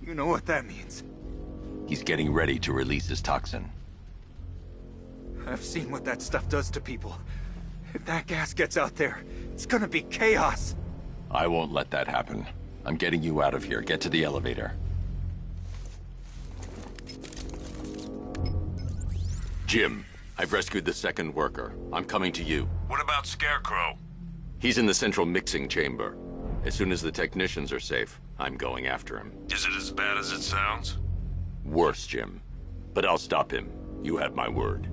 You know what that means. He's getting ready to release his toxin. I've seen what that stuff does to people. If that gas gets out there, it's gonna be chaos. I won't let that happen. I'm getting you out of here. Get to the elevator. Jim, I've rescued the second worker. I'm coming to you. What about Scarecrow? He's in the central mixing chamber. As soon as the technicians are safe, I'm going after him. Is it as bad as it sounds? Worse, Jim. But I'll stop him. You have my word.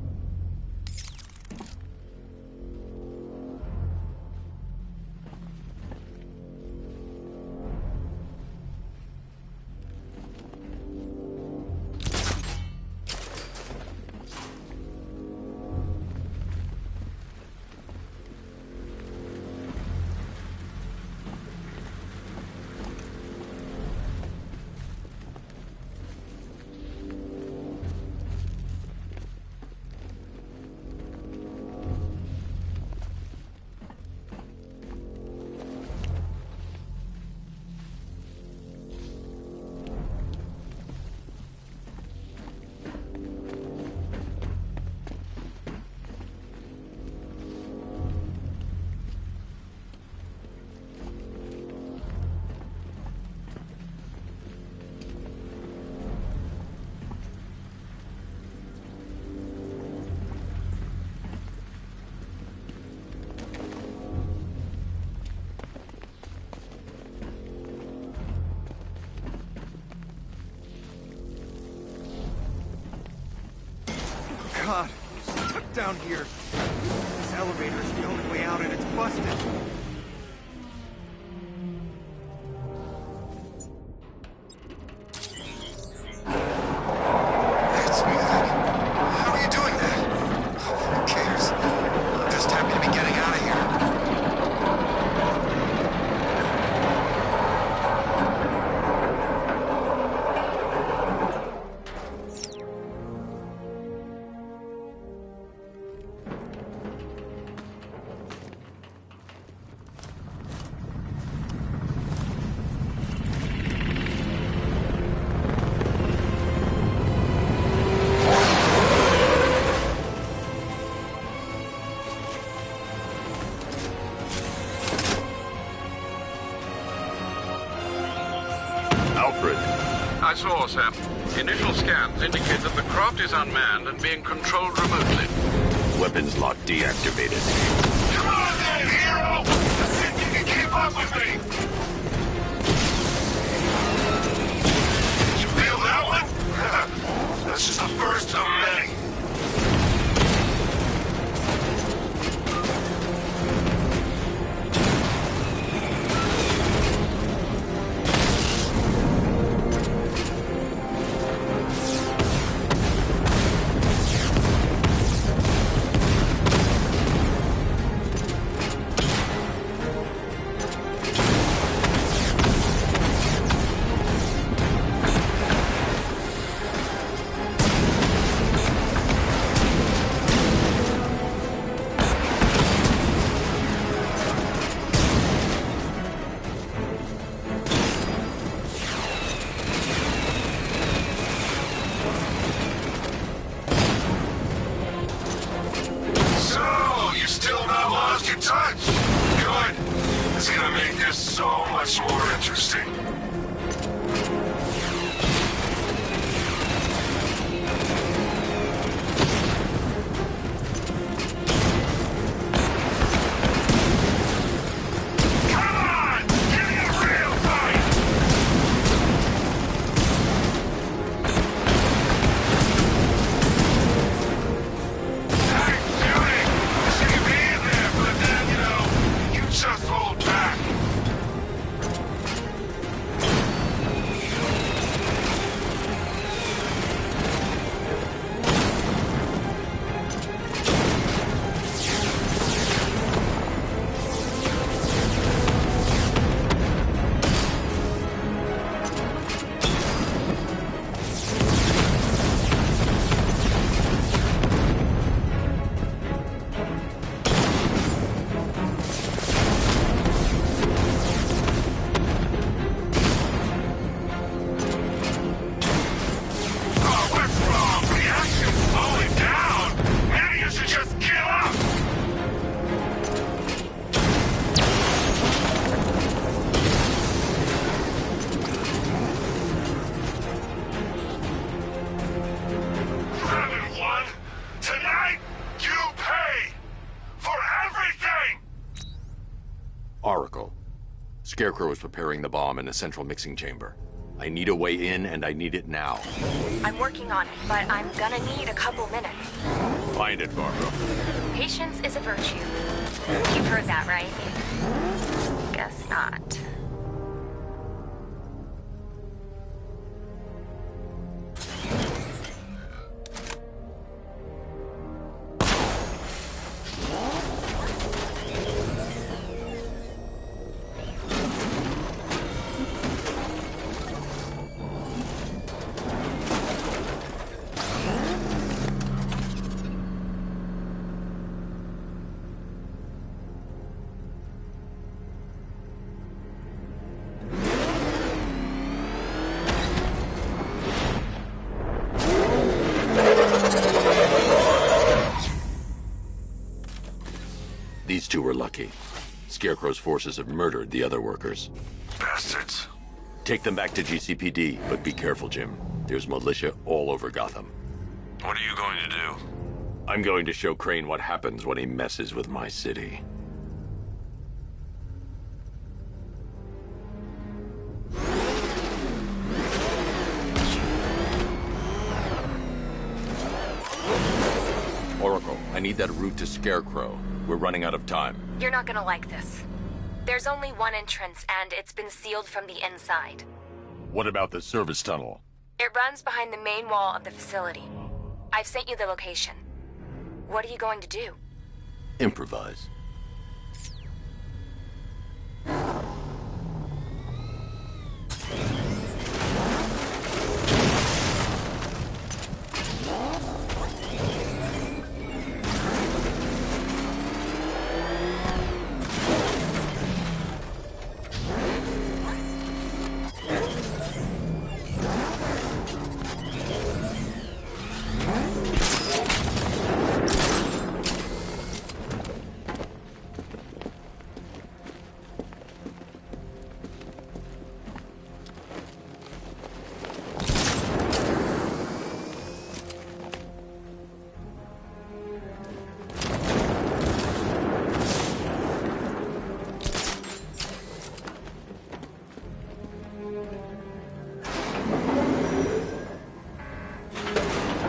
God, we're stuck down here. This elevator's the only way out and it's busted. That's music. How are you doing that? Who cares? I'm just happy to be getting out of here. I saw, Sam. Initial scans indicate that the craft is unmanned and being controlled remotely. Weapons lock deactivated. Come on then, hero! Let's see if you can keep up with me! Did you feel that one? That's just the first of many. Scarecrow is preparing the bomb in a central mixing chamber. I need a way in, and I need it now. I'm working on it, but I'm gonna need a couple minutes. Find it, Barbara. Patience is a virtue. You've heard that, right? Guess not. These two were lucky. Scarecrow's forces have murdered the other workers. Bastards. Take them back to GCPD, but be careful, Jim. There's militia all over Gotham. What are you going to do? I'm going to show Crane what happens when he messes with my city. Oracle, I need that route to Scarecrow. We're running out of time. You're not gonna like this. There's only one entrance, and it's been sealed from the inside. What about the service tunnel? It runs behind the main wall of the facility. I've sent you the location. What are you going to do? Improvise.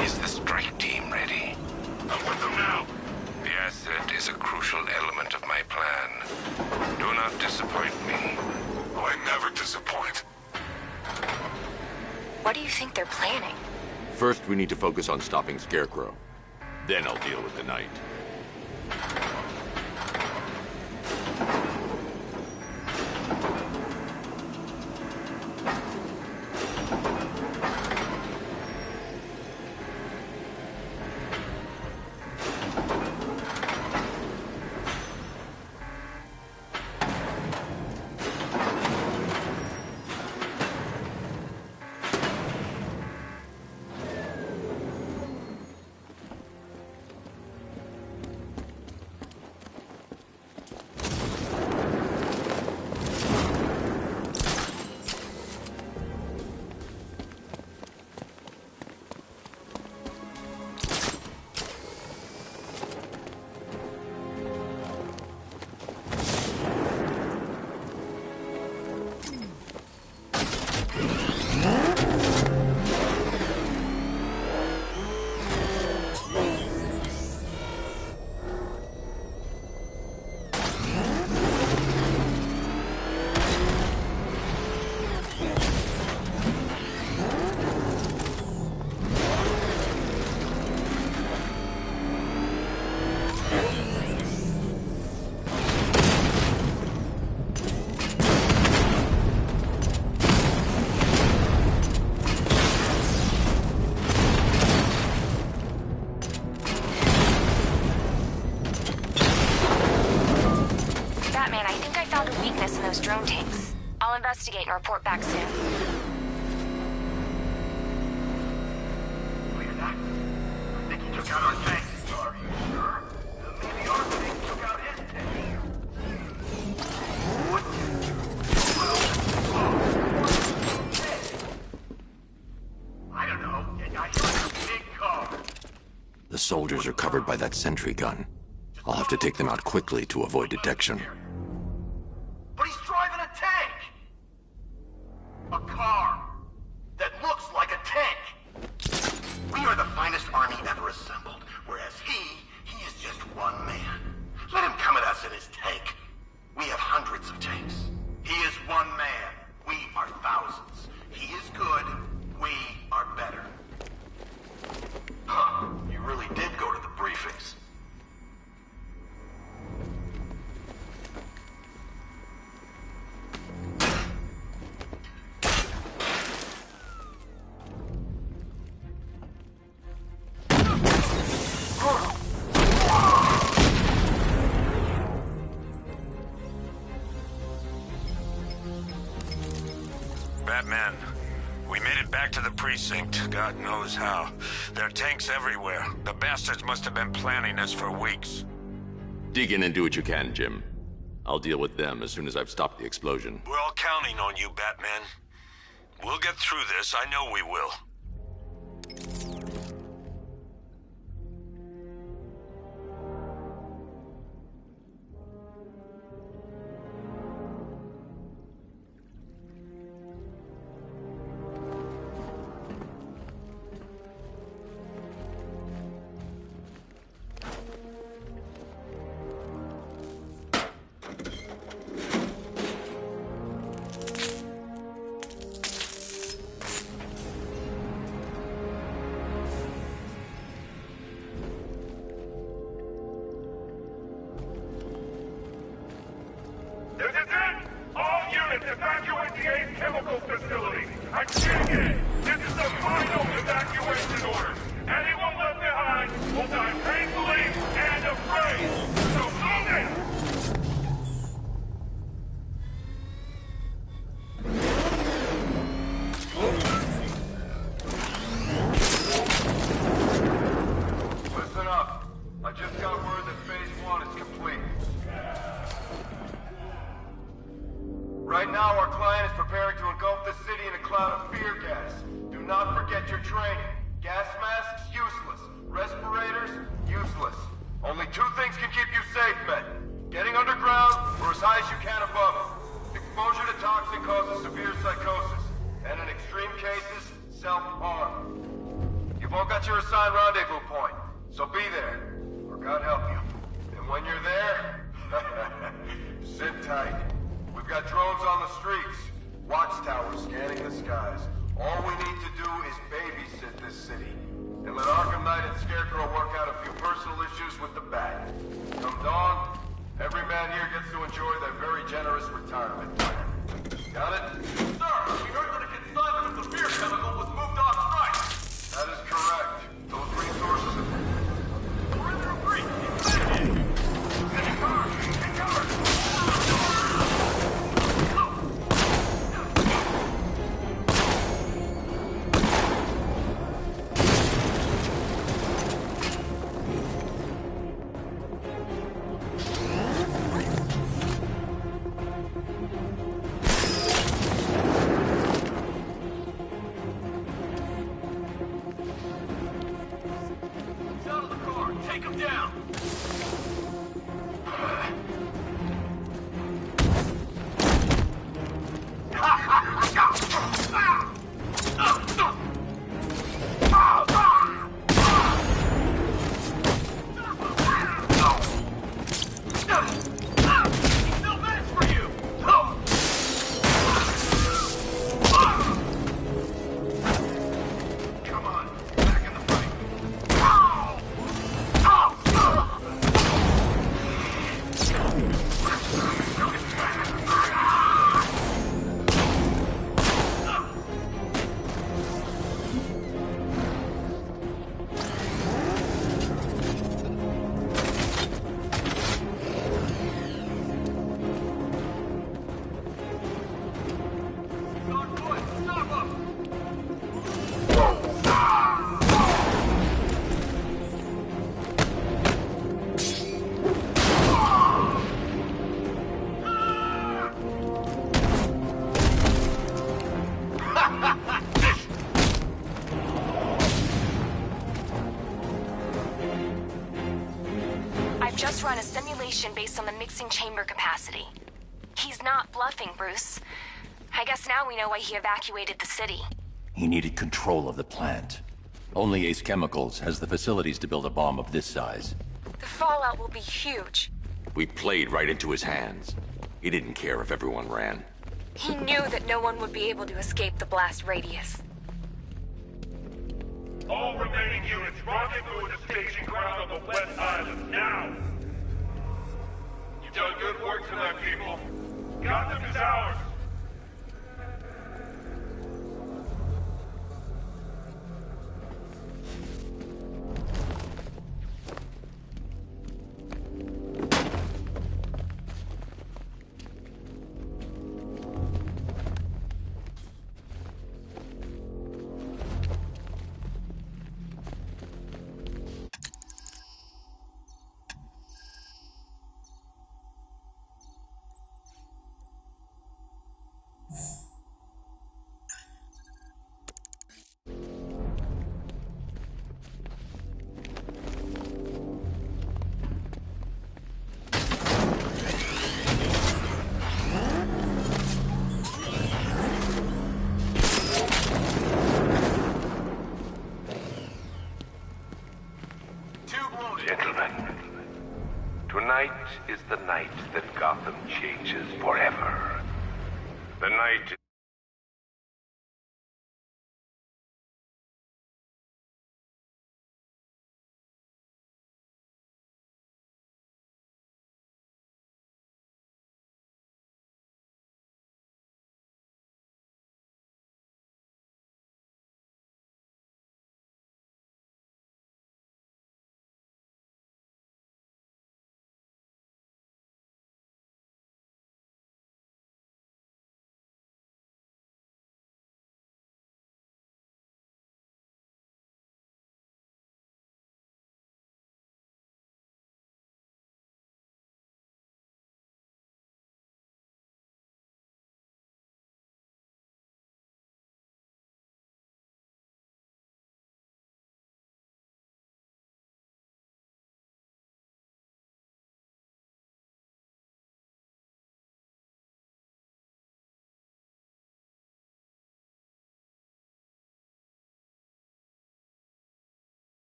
Is the strike team ready? I'm with them now. The asset is a crucial element of my plan. Do not disappoint me. I never disappoint. What do you think they're planning? First, we need to focus on stopping Scarecrow. Then I'll deal with the Knight. Drone tanks. I'll investigate and report back soon. I think he took out our tank. Are you sure? Maybe our tank took out his tank. What? I don't know. I hear a big car. The soldiers are covered by that sentry gun. I'll have to take them out quickly to avoid detection. But he's driving a tank! Batman, we made it back to the precinct, God knows how. There are tanks everywhere. The bastards must have been planning this for weeks. Dig in and do what you can, Jim. I'll deal with them as soon as I've stopped the explosion. We're all counting on you, Batman. We'll get through this, I know we will. Evacuate the Ace Chemical Facility! I'm getting in! This is the final evacuation order! Anyone left behind will die painfully and afraid! So move it! Listen up. I just got word that Phase 1 is complete. Right now, our client is preparing to engulf the city in a cloud of fear gas. Do not forget your training. Gas masks, useless. Respirators, useless. Only two things can keep you safe, men. Getting underground, or as high as you can above it. Exposure to toxin causes severe psychosis. And in extreme cases, self-harm. You've all got your assigned rendezvous point, so be there. Or God help you. And when you're there, sit tight. We've got drones on the streets, watchtowers scanning the skies. All we need to do is babysit this city, and let Arkham Knight and Scarecrow work out a few personal issues with the Bat. Come dawn, every man here gets to enjoy their very generous retirement plan. Got it? Sir, we heard that a consignment of the fear chemical was moved off site. That is correct. Those resources have... Perimeter breach! Get in car! Get covered! Take him down! No match for you! Come on, back in the fight! I've just run a simulation based on the mixing chamber capacity. He's not bluffing, Bruce. I guess now we know why he evacuated the city. He needed control of the plant. Only Ace Chemicals has the facilities to build a bomb of this size. The fallout will be huge. We played right into his hands. He didn't care if everyone ran. He knew that no one would be able to escape the blast radius. All remaining units, rendezvous at the staging ground on the West Island, now! You've done good work tonight, people. Gotham is ours! Tonight is the night that Gotham changes forever. The night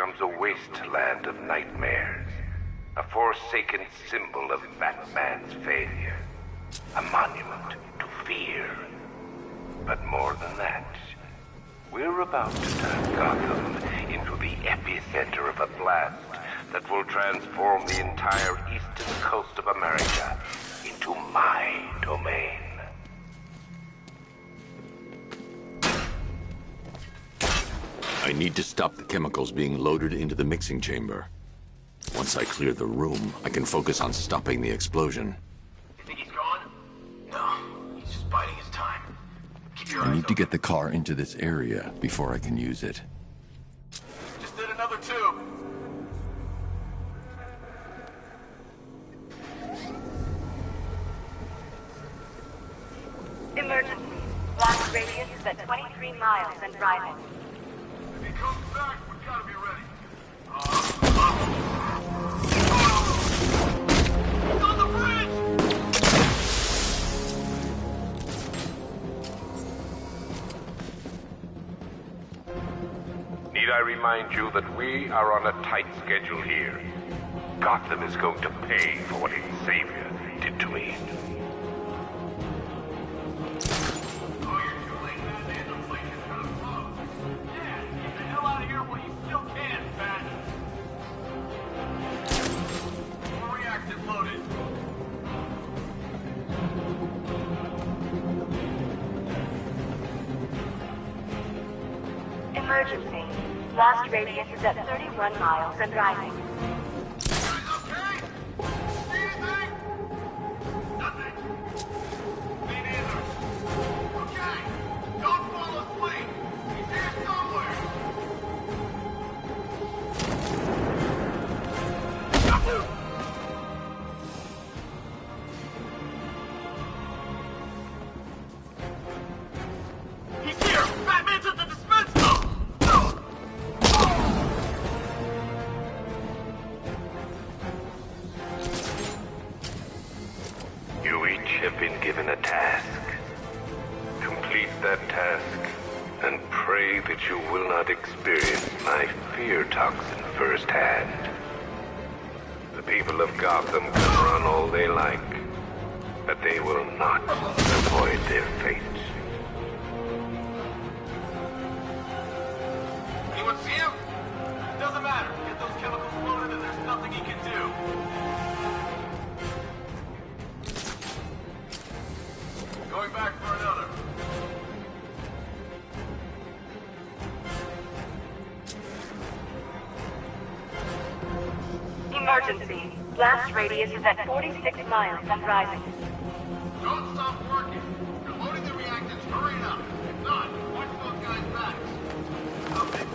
becomes a wasteland of nightmares. A forsaken symbol of Batman's failure. A monument to fear. But more than that, we're about to turn Gotham into the epicenter of a blast that will transform the entire eastern coast of America into my domain. I need to stop the chemicals being loaded into the mixing chamber. Once I clear the room, I can focus on stopping the explosion. You think he's gone? No, he's just biding his time. Keep your eyes I need to open. get the car into this area before I can use it. Just did another tube. Emergency. Blast radius is at 23 miles and rising. If he comes back, we gotta be ready. He's on the bridge! Need I remind you that we are on a tight schedule here? Gotham is going to pay for what its savior did to me. Oh, you're too late, man. The place is gonna blow. Yeah, get the hell out of here while you still can, Bat. More reactive loaded. Emergency. Blast radius is at 31 miles and rising. Guys, okay? See anything? Nothing. Me neither. Okay, don't fall asleep. He's here somewhere. He's here! Batman's at the dispenser! You each have been given a task. Complete that task, and pray that you will not experience my fear toxin firsthand. The people of Gotham can run all they like, but they will not avoid their fate. Anyone see him? Doesn't matter. Get those chemicals loaded and there's nothing he can do. Going back for another. Emergency. Blast radius is at 46 miles and rising. Don't stop working. You're loading the reactants. Hurry up. If not, watch those guys' backs. Something.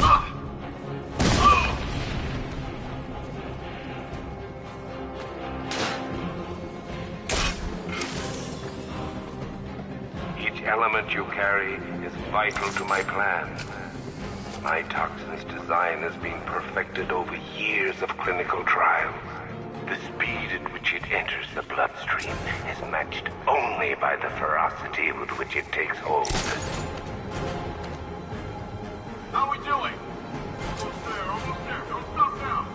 Ah! Oh! Each element you carry is vital to my plan. My toxin's design has been perfected over years of clinical trials. The speed at which it enters the bloodstream is matched only by the ferocity with which it takes hold. How are we doing? Almost there, almost there. Don't stop now.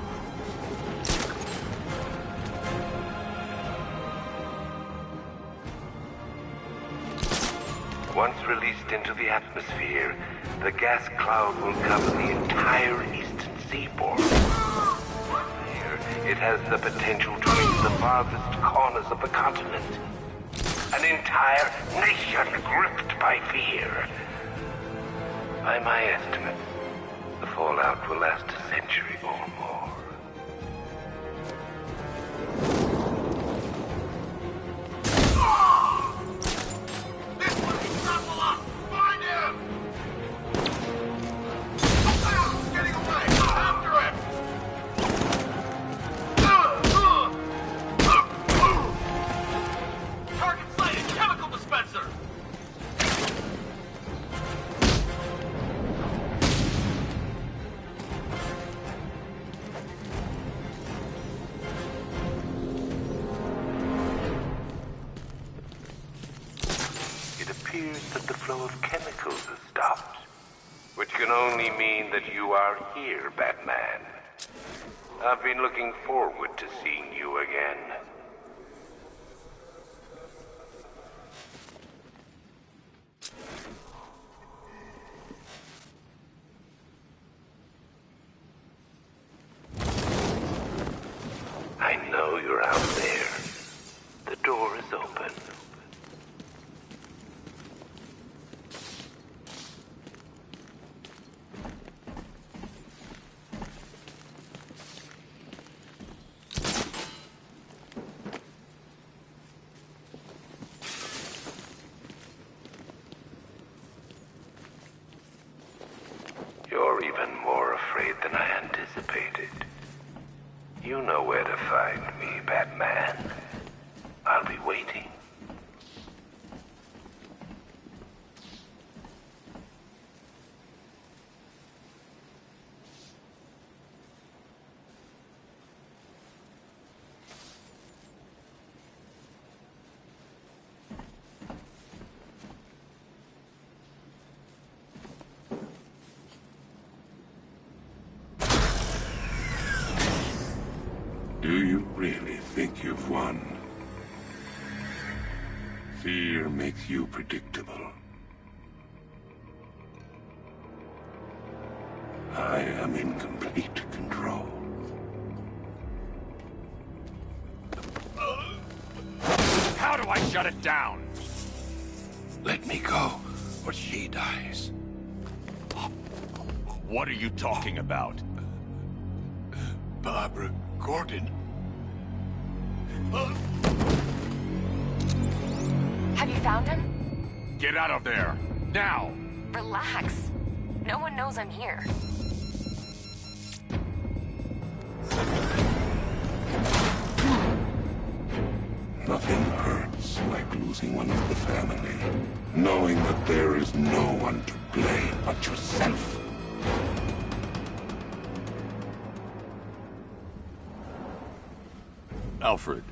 Once released into the atmosphere, the gas cloud will cover the entire eastern seaboard. Here, it has the potential to reach the farthest corners of the continent. An entire nation gripped by fear. By my estimate, the fallout will last a century or more. This one is level up! Find him! Getting away! After him! Target sighted! Chemical dispenser! It appears that the flow of chemicals has stopped. which can only mean that you are here, Batman. I've been looking forward to seeing you again. I know you're out there. The door is open. You're even more afraid than I anticipated. You know where to find me, Batman. I'll be waiting. Do you really think you've won? Fear makes you predictable. I am in complete control. How do I shut it down? Let me go, or she dies. What are you talking about? Barbara Gordon. Have you found him? Get out of there! Now! Relax. No one knows I'm here. Nothing hurts like losing one of the family. Knowing that there is no one to blame but yourself. Alfred.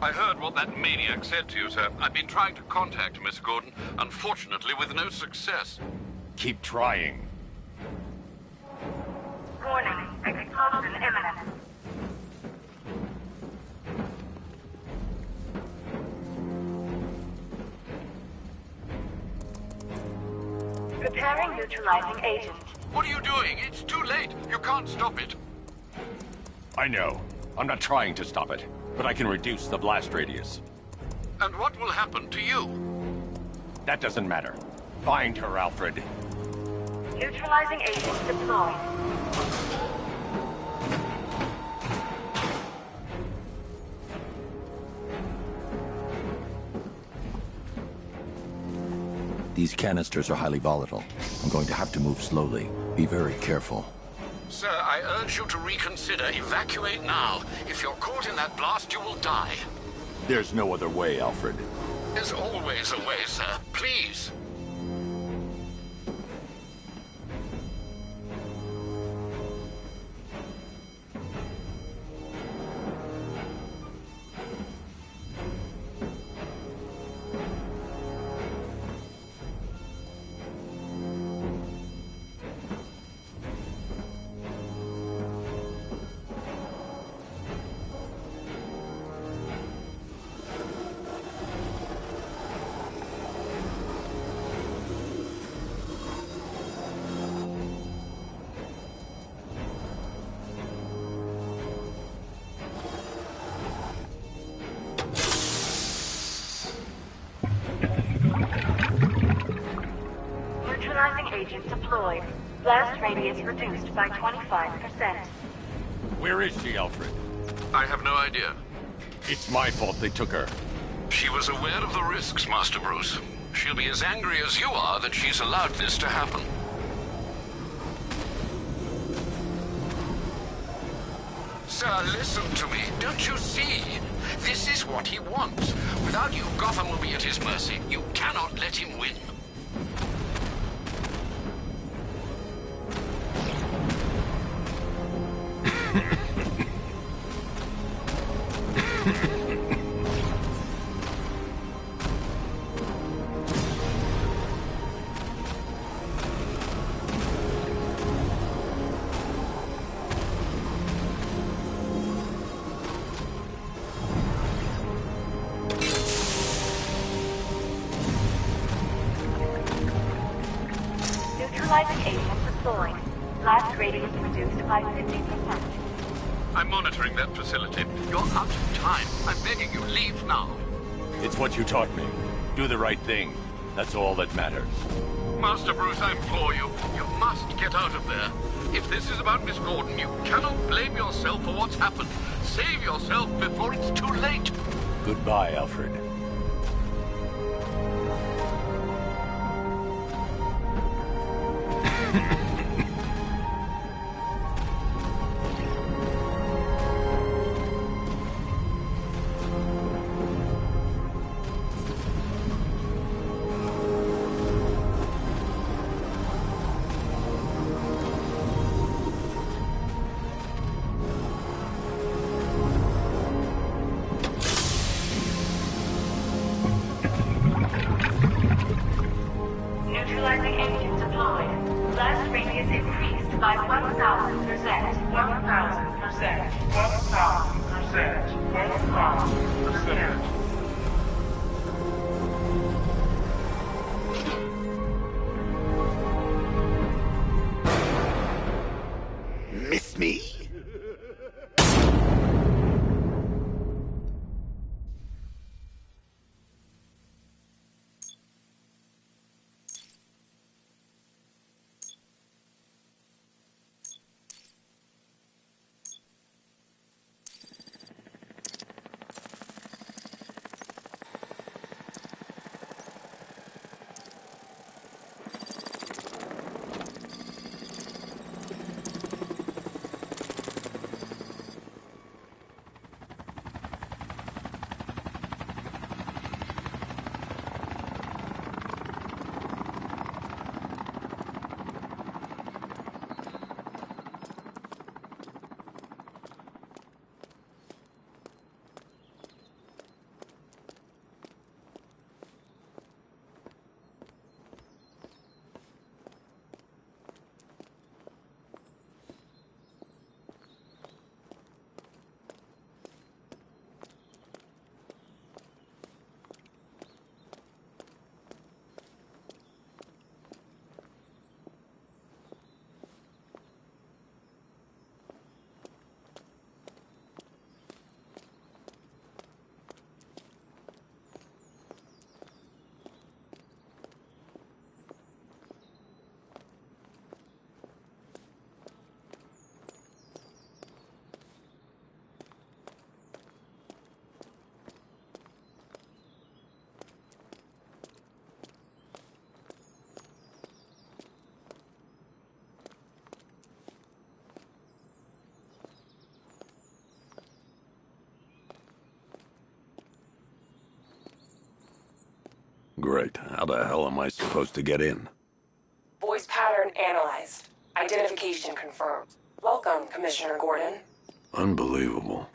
I heard what that maniac said to you, sir. I've been trying to contact Miss Gordon, unfortunately with no success. Keep trying. Warning, explosion imminent. Preparing neutralizing agent. What are you doing? It's too late. You can't stop it. I know. I'm not trying to stop it, but I can reduce the blast radius. And what will happen to you? That doesn't matter. Find her, Alfred. Neutralizing agent deployed. These canisters are highly volatile. I'm going to have to move slowly. Be very careful. Sir, I urge you to reconsider. Evacuate now. If you're caught in that blast, you will die. There's no other way, Alfred. There's always a way, sir. Please. Agent deployed. Blast radius reduced by 25%. Where is she, Alfred? I have no idea. It's my fault they took her. She was aware of the risks, Master Bruce. She'll be as angry as you are that she's allowed this to happen. Sir, listen to me. Don't you see? This is what he wants. Without you, Gotham will be at his mercy. You cannot let him win. Neutralizing agent deployed. Blast radius reduced by 50%. I'm monitoring that facility. You're out of time. I'm begging you, leave now. It's what you taught me. Do the right thing. That's all that matters. Master Bruce, I implore you. You must get out of there. If this is about Miss Gordon, you cannot blame yourself for what's happened. Save yourself before it's too late. Goodbye, Alfred. Neutralizing agent deployed. Blast radius increased by 1,000%. 1,000%. 1,000%. 1,000%. Miss me? Great. How the hell am I supposed to get in? Voice pattern analyzed. Identification confirmed. Welcome, Commissioner Gordon. Unbelievable.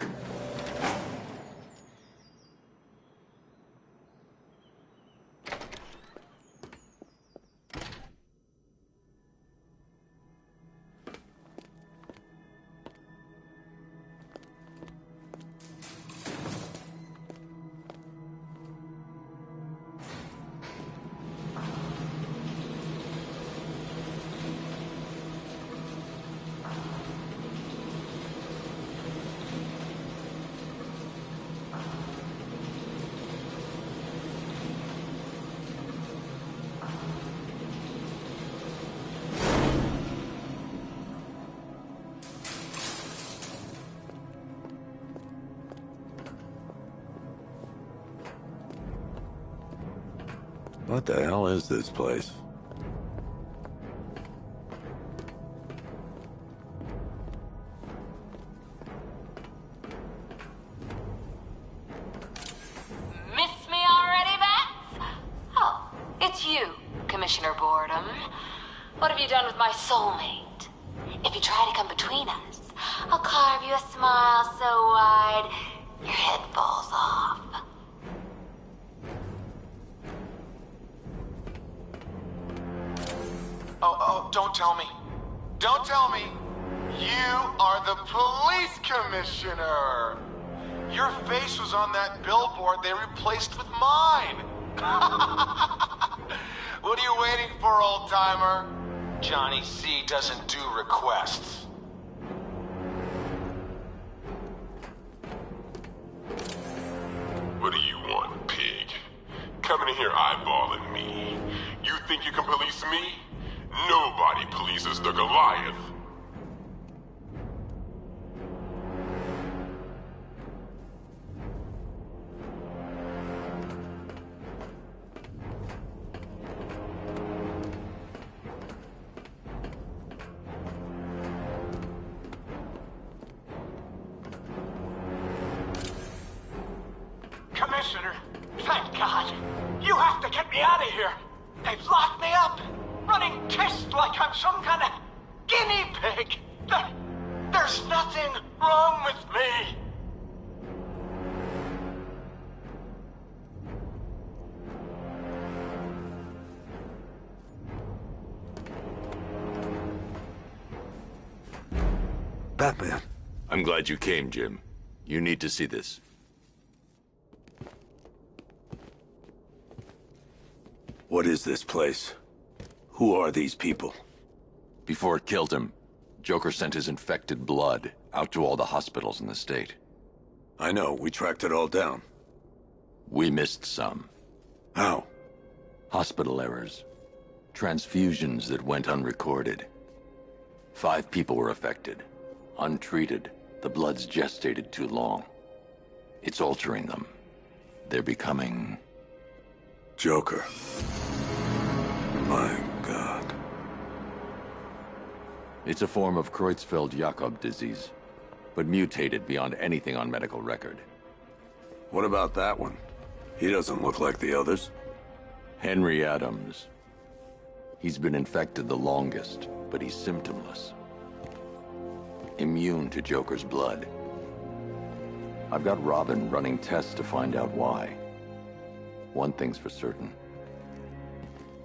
What the hell is this place? Miss me already, Bats? Oh, it's you, Commissioner Boredom. What have you done with my soulmate? If you try to come between us, I'll carve you a smile so wide, your head falls off. Oh, don't tell me. Don't tell me. You are the police commissioner. Your face was on that billboard they replaced with mine. What are you waiting for, old-timer? Johnny C doesn't do requests. What do you want, pig? Coming in here eyeballing me. You think you can police me? Nobody polices the Goliath. Commissioner, thank God. You have to get me out of here. They've locked me up, running tests like I'm some kind of guinea pig. There's nothing wrong with me. Batman. I'm glad you came, Jim. You need to see this. What is this place? Who are these people? Before it killed him, Joker sent his infected blood out to all the hospitals in the state. I know, we tracked it all down. We missed some. How? Hospital errors. Transfusions that went unrecorded. 5 people were affected. Untreated, the blood's gestated too long. It's altering them. They're becoming... Joker. My God. It's a form of Creutzfeldt-Jakob disease, but mutated beyond anything on medical record. What about that one? He doesn't look like the others. Henry Adams. He's been infected the longest, but he's symptomless. Immune to Joker's blood. I've got Robin running tests to find out why. One thing's for certain.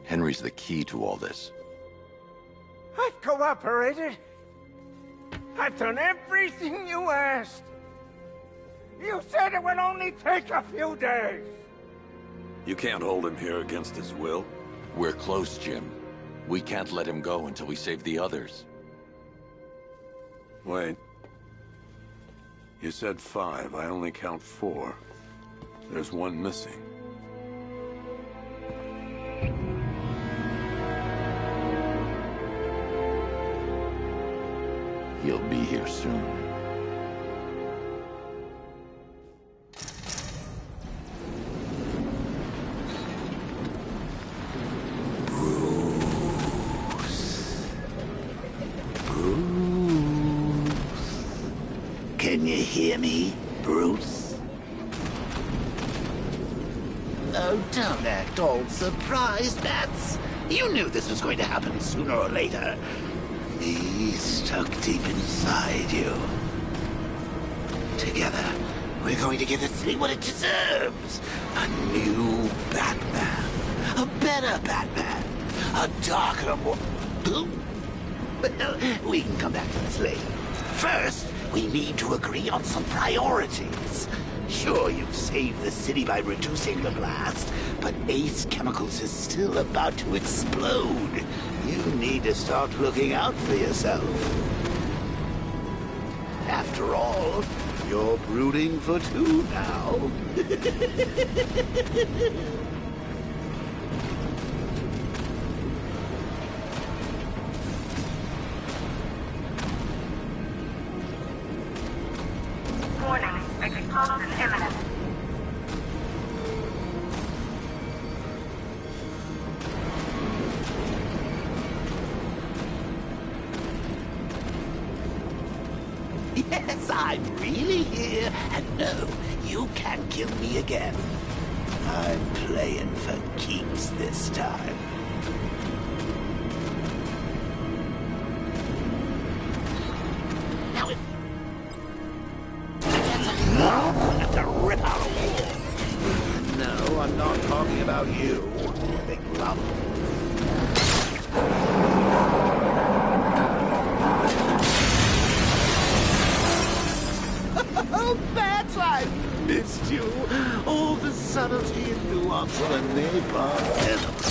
Henry's the key to all this. I've cooperated. I've done everything you asked. You said it would only take a few days. You can't hold him here against his will. We're close, Jim. We can't let him go until we save the others. Wait. You said 5. I only count 4. There's one missing. He'll be here soon. Can you hear me, Bruce? Oh, don't act all surprised, Bats. You knew this was going to happen sooner or later. He's stuck deep inside you. Together, we're going to give the city what it deserves. A new Batman. A better Batman. A darker, more... Well, we can come back to this later. First, we need to agree on some priorities. Sure, you've saved the city by reducing the blast, but Ace Chemicals is still about to explode. You need to start looking out for yourself. After all, you're brooding for 2 now. Warning, explosion imminent. Yes, I'm really here, and no, you can't kill me again. I'm playing for keeps this time. Now if... I'll have to rip out a wall. No, I'm not talking about you, big lump. Oh, Bats, I missed you. All the subtlety and nuance of a napalm.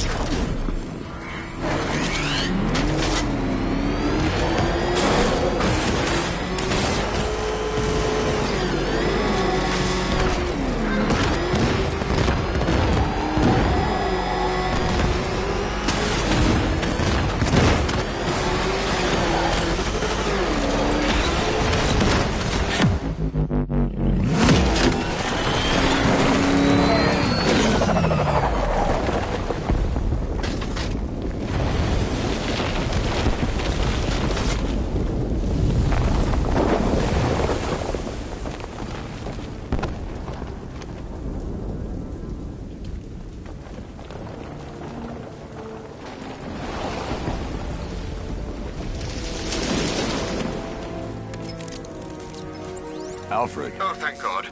Alfred. Oh, thank God.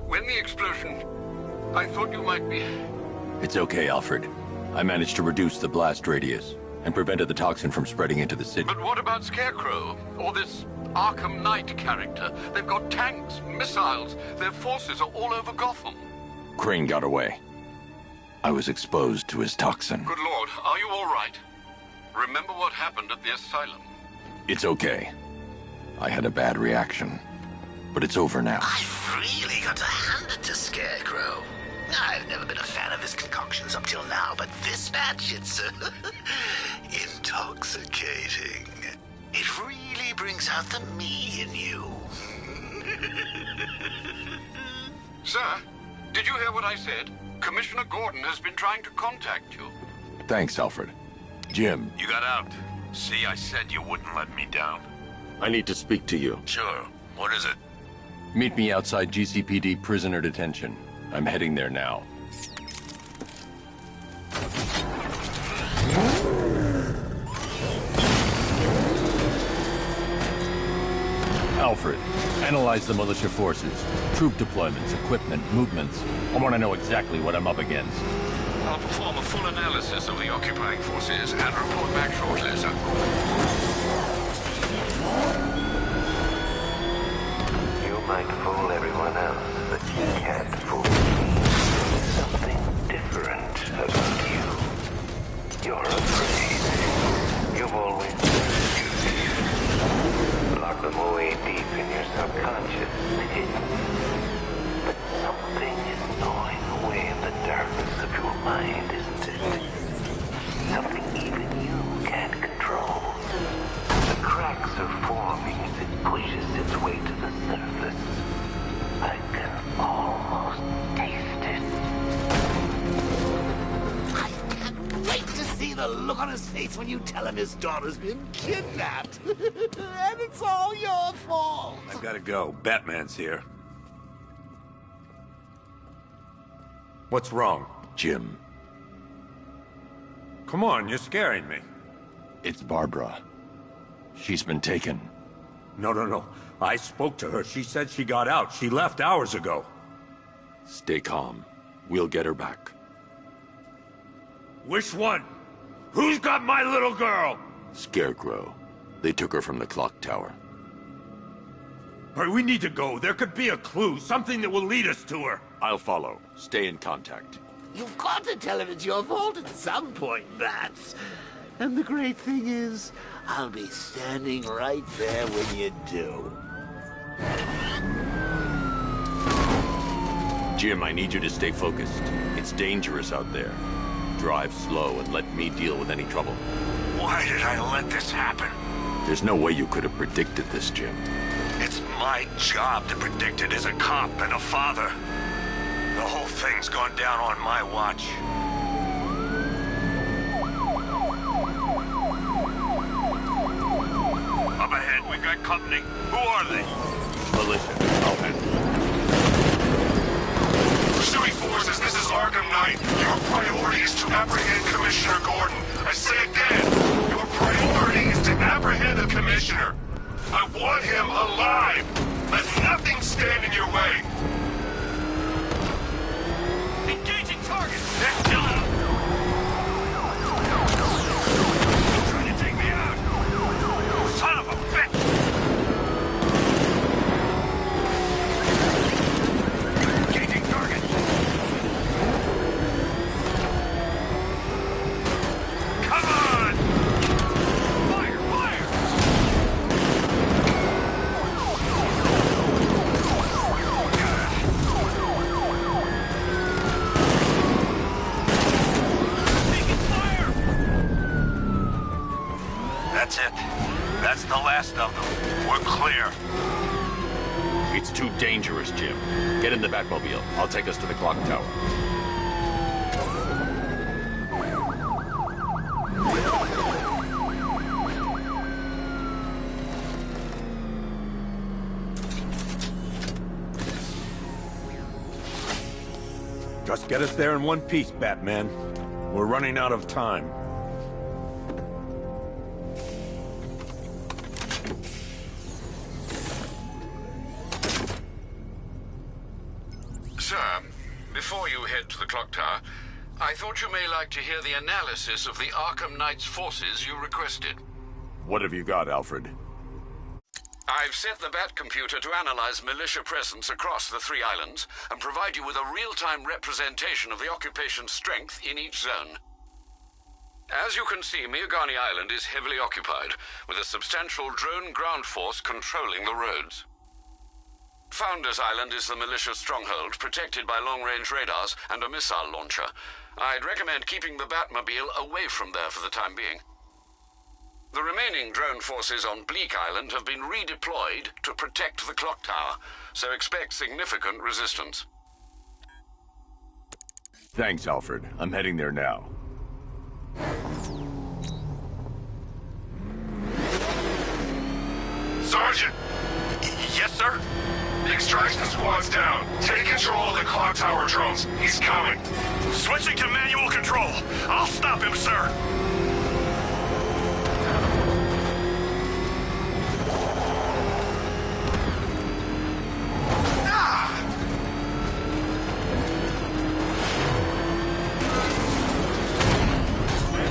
When the explosion... I thought you might be... It's okay, Alfred. I managed to reduce the blast radius and prevented the toxin from spreading into the city. But what about Scarecrow? Or this Arkham Knight character? They've got tanks, missiles. Their forces are all over Gotham. Crane got away. I was exposed to his toxin. Good Lord, are you all right? Remember what happened at the asylum? It's okay. I had a bad reaction. But it's over now. I've really got to hand it to Scarecrow. I've never been a fan of his concoctions up till now, but this batch, it's intoxicating. It really brings out the me in you. Sir, did you hear what I said? Commissioner Gordon has been trying to contact you. Thanks, Alfred. Jim. You got out. See, I said you wouldn't let me down. I need to speak to you. Sure. What is it? Meet me outside GCPD prisoner detention. I'm heading there now. Alfred, analyze the militia forces, troop deployments, equipment, movements. I want to know exactly what I'm up against. I'll perform a full analysis of the occupying forces and report back shortly, sir. You might fool everyone else, but you can't fool me. Something different about you. You're afraid. You've always been curious. Lock them away deep in your subconscious. But something is gnawing away in the darkness of your mind, isn't it? Something even you can't control. The cracks are forming as it pushes its way to the surface. I can almost taste it. I can't wait to see the look on his face when you tell him his daughter's been kidnapped. And it's all your fault. I've got to go. Batman's here. What's wrong? Jim. Come on, you're scaring me. It's Barbara. She's been taken. No. I spoke to her. She said she got out. She left hours ago. Stay calm. We'll get her back. Which one? Who's got my little girl? Scarecrow. They took her from the clock tower. All right, we need to go. There could be a clue, something that will lead us to her. I'll follow. Stay in contact. You've got to tell him it's your fault at some point, Bats. And the great thing is, I'll be standing right there when you do. Jim, I need you to stay focused. It's dangerous out there. Drive slow and let me deal with any trouble. Why did I let this happen? There's no way you could have predicted this, Jim. It's my job to predict it as a cop and a father. The whole thing's gone down on my watch. Up ahead, we've got company. Who are they? Militia. I'll handle it. Pursuing forces, this is Arkham Knight. Your priority is to apprehend Commissioner Gordon. I say again, your priority is to apprehend the Commissioner. I want him alive. Let nothing stand in your way. Engaging target! Then kill him! You're trying to take me out! Son of a bitch! Engaging target! Come on! Fire! Fire! That's it. That's the last of them. We're clear. It's too dangerous, Jim. Get in the Batmobile. I'll take us to the clock tower. Just get us there in one piece, Batman. We're running out of time. head to the clock tower. I thought you may like to hear the analysis of the Arkham Knight's forces you requested. What have you got, Alfred? I've set the Bat computer to analyze militia presence across the 3 islands and provide you with a real-time representation of the occupation's strength in each zone. As you can see, Miagani Island is heavily occupied, with a substantial drone ground force controlling the roads. Founders Island is the militia stronghold, protected by long-range radars and a missile launcher. I'd recommend keeping the Batmobile away from there for the time being. The remaining drone forces on Bleak Island have been redeployed to protect the clock tower, so expect significant resistance. Thanks, Alfred. I'm heading there now. Sergeant! Yes, sir? The extraction squad's down. Take control of the clock tower drones. He's coming. Switching to manual control. I'll stop him, sir.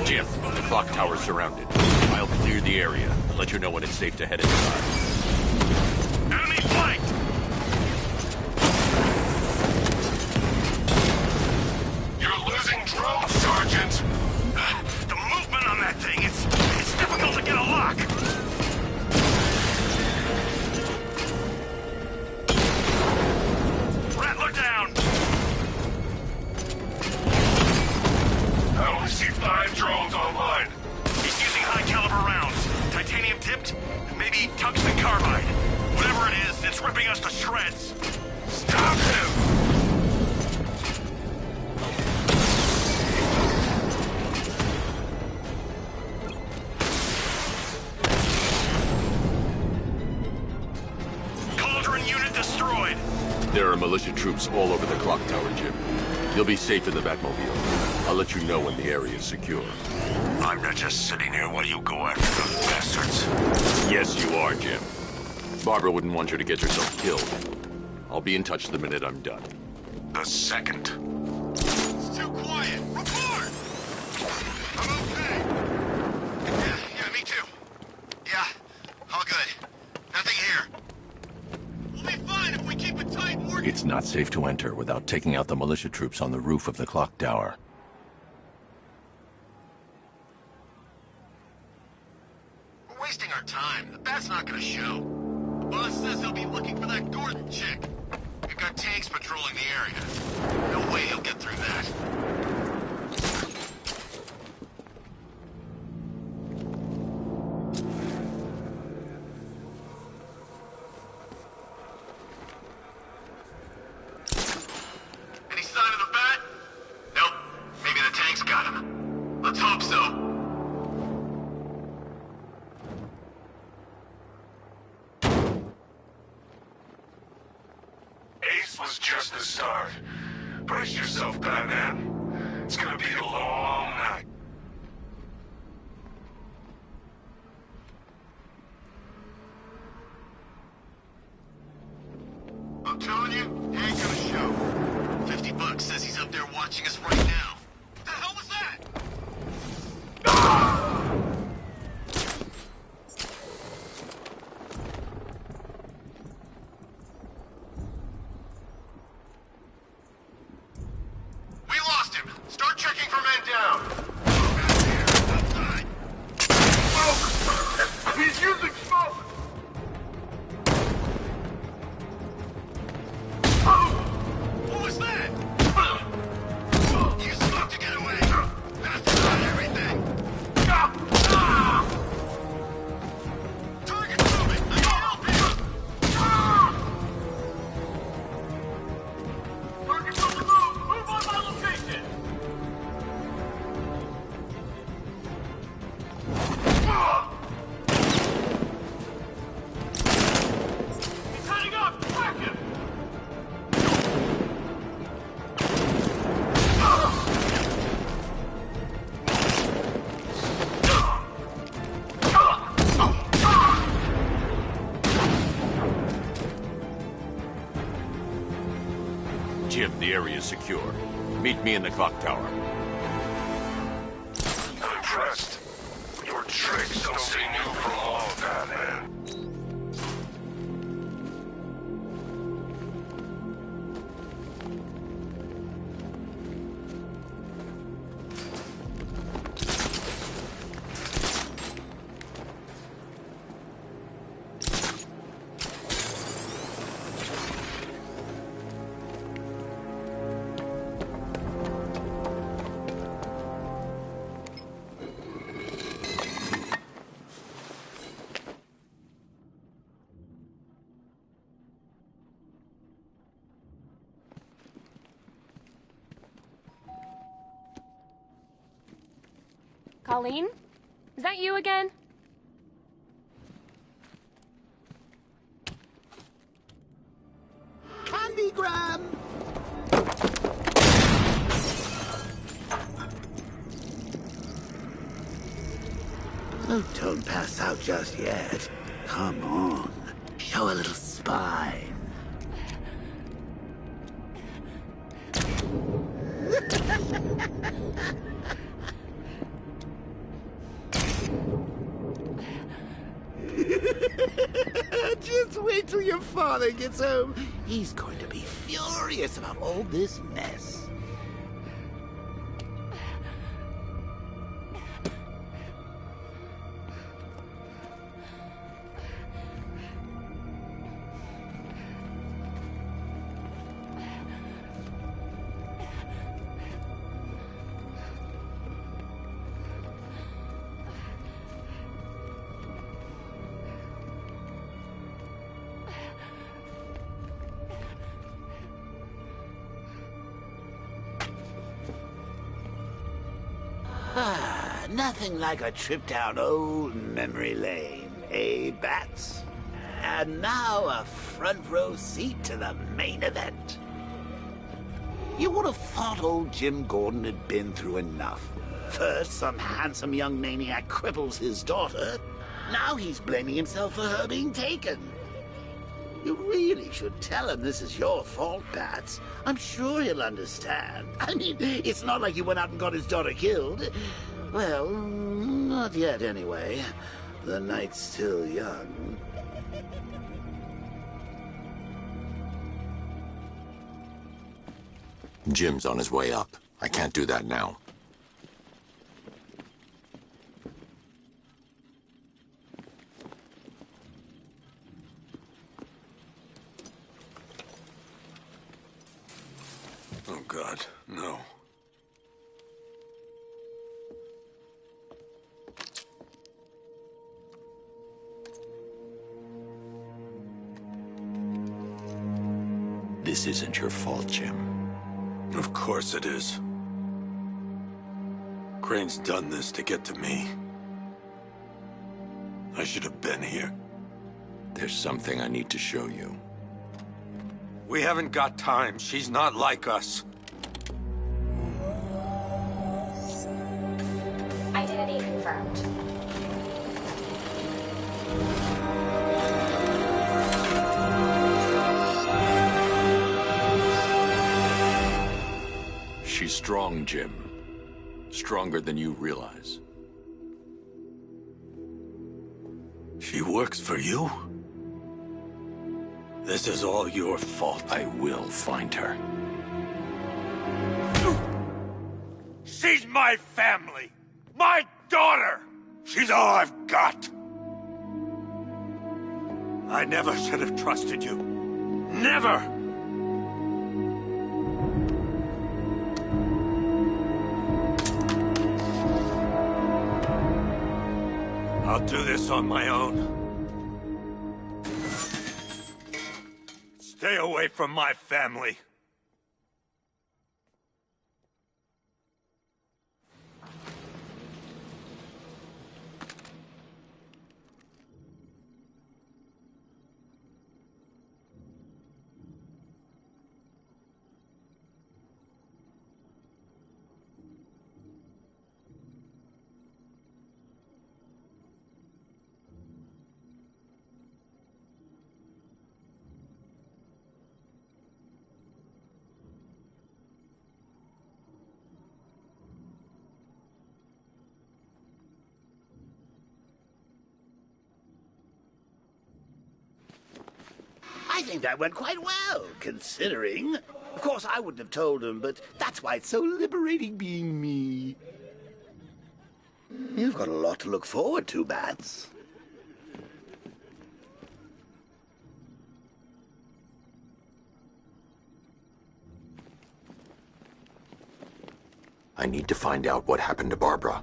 Jim, the clock tower's surrounded. I'll clear the area and let you know when it's safe to head inside. Enemy flanked! You're losing drones, Sergeant! The movement on that thing, it's difficult to get a lock! Rattler down! I only see 5 drones online. He's using high-caliber rounds. Titanium tipped? Maybe tungsten carbide. Whatever it is, it's ripping us to shreds. Stop him! Cauldron unit destroyed. There are militia troops all over the clock tower, Jim. You'll be safe in the Batmobile. I'll let you know when the area is secure. I'm not just sitting here while you go after those bastards. Yes, you are, Jim. Barbara wouldn't want you to get yourself killed. I'll be in touch the minute I'm done. The second. It's too quiet. Report! I'm okay. Yeah, me too. Yeah, all good. Nothing here. We'll be fine if we keep it tight, Morgan. It's not safe to enter without taking out the militia troops on the roof of the clock tower. We're wasting our time. The Bat's not gonna show. The boss says he'll be looking for that Gordon chick. We've got tanks patrolling the area. No way he'll get through that. Any sign of the Bat? Nope. Maybe the tanks got him. Let's hope so. Ace was just the start. Brace yourself, Batman. It's gonna be a long night. I'm telling you, he ain't gonna show. $50 says he's up there watching us right now. What the hell was that? We lost him. Start checking for men down. Back here, outside. Smoke! He's using smoke! What was that? Use smoke to get away. Bastard on everything. Target's moving. I can help you. Target's on the move. Move on my location. He's heading up. Track him. Jim, the area is secure. Meet me in the clock tower. I'm impressed. Your tricks don't seem new for long, Batman. Colleen? Is that you again? Candygram! Oh, don't pass out just yet. Come on. Show a little spine. Just wait till your father gets home. He's going to be furious about all this mess. Nothing like a trip down old memory lane, eh, Bats? And now a front row seat to the main event. You would have thought old Jim Gordon had been through enough. First, some handsome young maniac cripples his daughter. Now he's blaming himself for her being taken. You really should tell him this is your fault, Bats. I'm sure he'll understand. I mean, it's not like you went out and got his daughter killed. Well, not yet anyway. The night's still young. Jim's on his way up. I can't do that now. Oh, God, no. This isn't your fault, Jim. Of course it is. Crane's done this to get to me. I should have been here. There's something I need to show you. We haven't got time. She's not like us. Identity confirmed. She's strong, Jim. Stronger than you realize. She works for you? This is all your fault. I will find her. She's my family! My daughter! She's all I've got! I never should have trusted you. Never! I'll do this on my own. Stay away from my family. think that went quite well, considering. Of course, I wouldn't have told him, but that's why it's so liberating being me. You've got a lot to look forward to, Bats. I need to find out what happened to Barbara.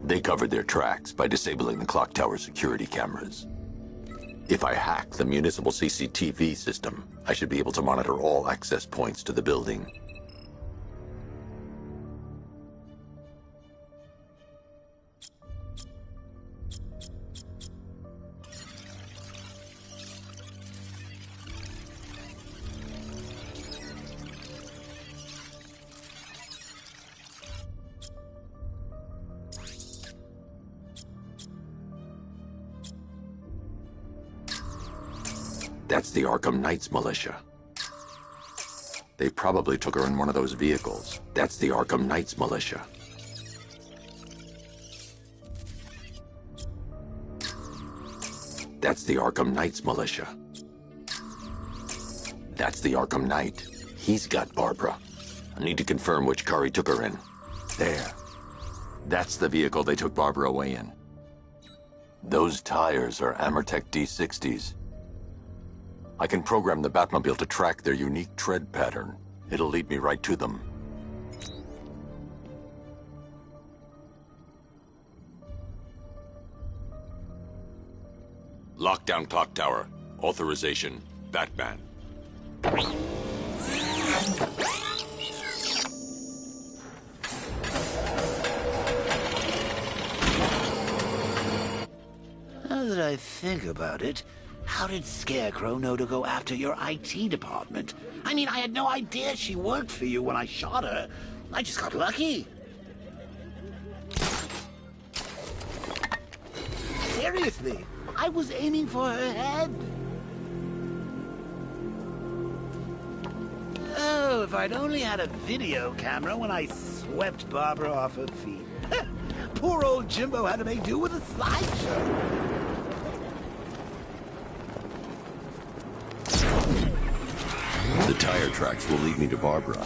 They covered their tracks by disabling the clock tower security cameras. If I hack the municipal CCTV system, I should be able to monitor all access points to the building. That's the Arkham Knights militia. They probably took her in one of those vehicles. That's the Arkham Knights militia. That's the Arkham Knights militia. That's the Arkham Knight. He's got Barbara. I need to confirm which car he took her in. There. That's the vehicle they took Barbara away in. Those tires are Amertech D60s. I can program the Batmobile to track their unique tread pattern. It'll lead me right to them. Lockdown clock tower. Authorization, Batman. Now that I think about it, how did Scarecrow know to go after your IT department? I mean, I had no idea she worked for you when I shot her. I just got lucky. Seriously, I was aiming for her head. Oh, if I'd only had a video camera when I swept Barbara off her feet. Poor old Jimbo had to make do with a slideshow. The tire tracks will lead me to Barbara.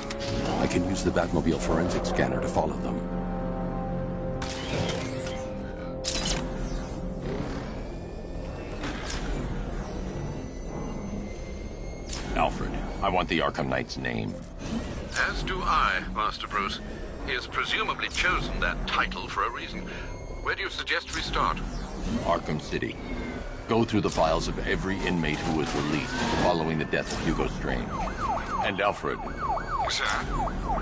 I can use the Batmobile forensic scanner to follow them. Alfred, I want the Arkham Knight's name. As do I, Master Bruce. He has presumably chosen that title for a reason. Where do you suggest we start? Arkham City. Go through the files of every inmate who was released following the death of Hugo Strange. And Alfred. Sir?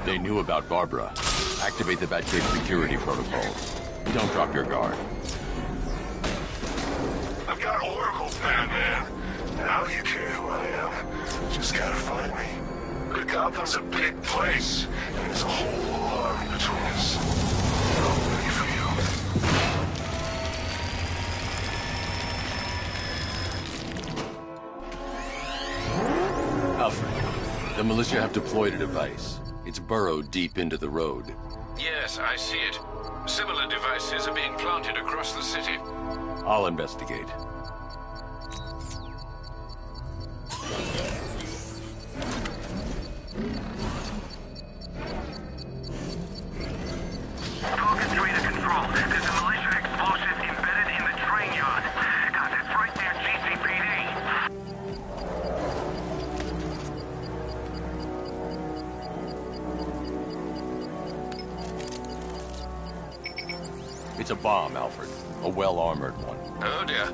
They knew about Barbara. Activate the Batcave security protocols. Don't drop your guard. I've got Oracle's Batman. How do you care who I am? Just gotta find me. But Gotham's a big place, and there's a whole army between us. I'm ready for you. Alfred, the militia have deployed a device. It's burrowed deep into the road. Yes, I see it. Similar devices are being planted across the city. I'll investigate. Target 3 to control. There's a militia explosive embedded in the train yard. God, that's right there, GCPD. It's a bomb, Alfred. A well-armored one. Oh dear.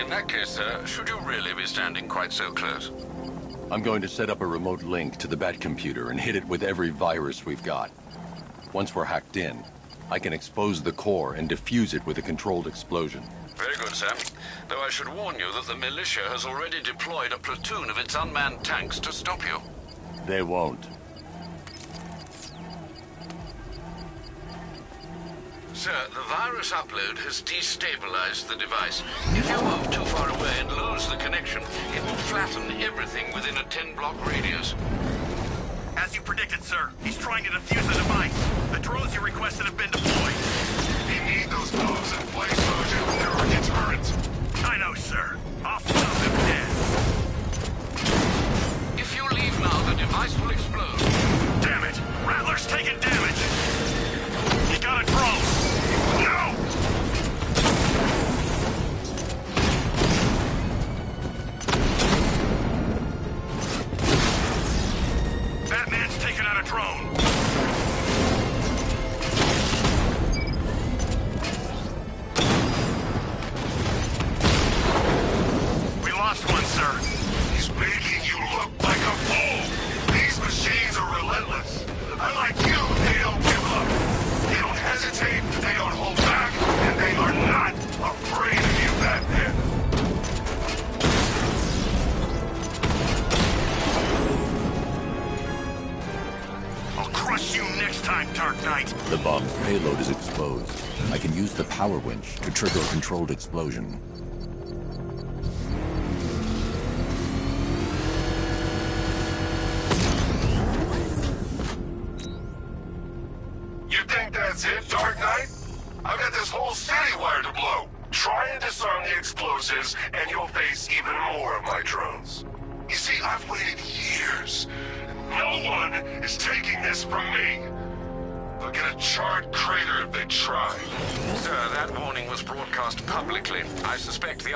In that case, sir, should you really be standing quite so close? I'm going to set up a remote link to the Batcomputer and hit it with every virus we've got. Once we're hacked in, I can expose the core and defuse it with a controlled explosion. Very good, sir. Though I should warn you that the militia has already deployed a platoon of its unmanned tanks to stop you. They won't. Sir, the virus upload has destabilized the device. If you move too far away and lose the connection, it will flatten everything within a 10-block radius. As you predicted, sir, he's trying to defuse the device. The drones you requested have been deployed. You need those bombs in place, Sergeant, or a deterrent. I know, sir. I'll stop him dead. payload is exposed. I can use the power winch to trigger a controlled explosion. You think that's it, Dark Knight? I've got this whole city wired to blow. Try and disarm the explosives, and you'll face even more of my drones. You see, I've waited years. No one is taking this from me. They'll get a charred crater if they try. Sir, that warning was broadcast publicly. I suspect the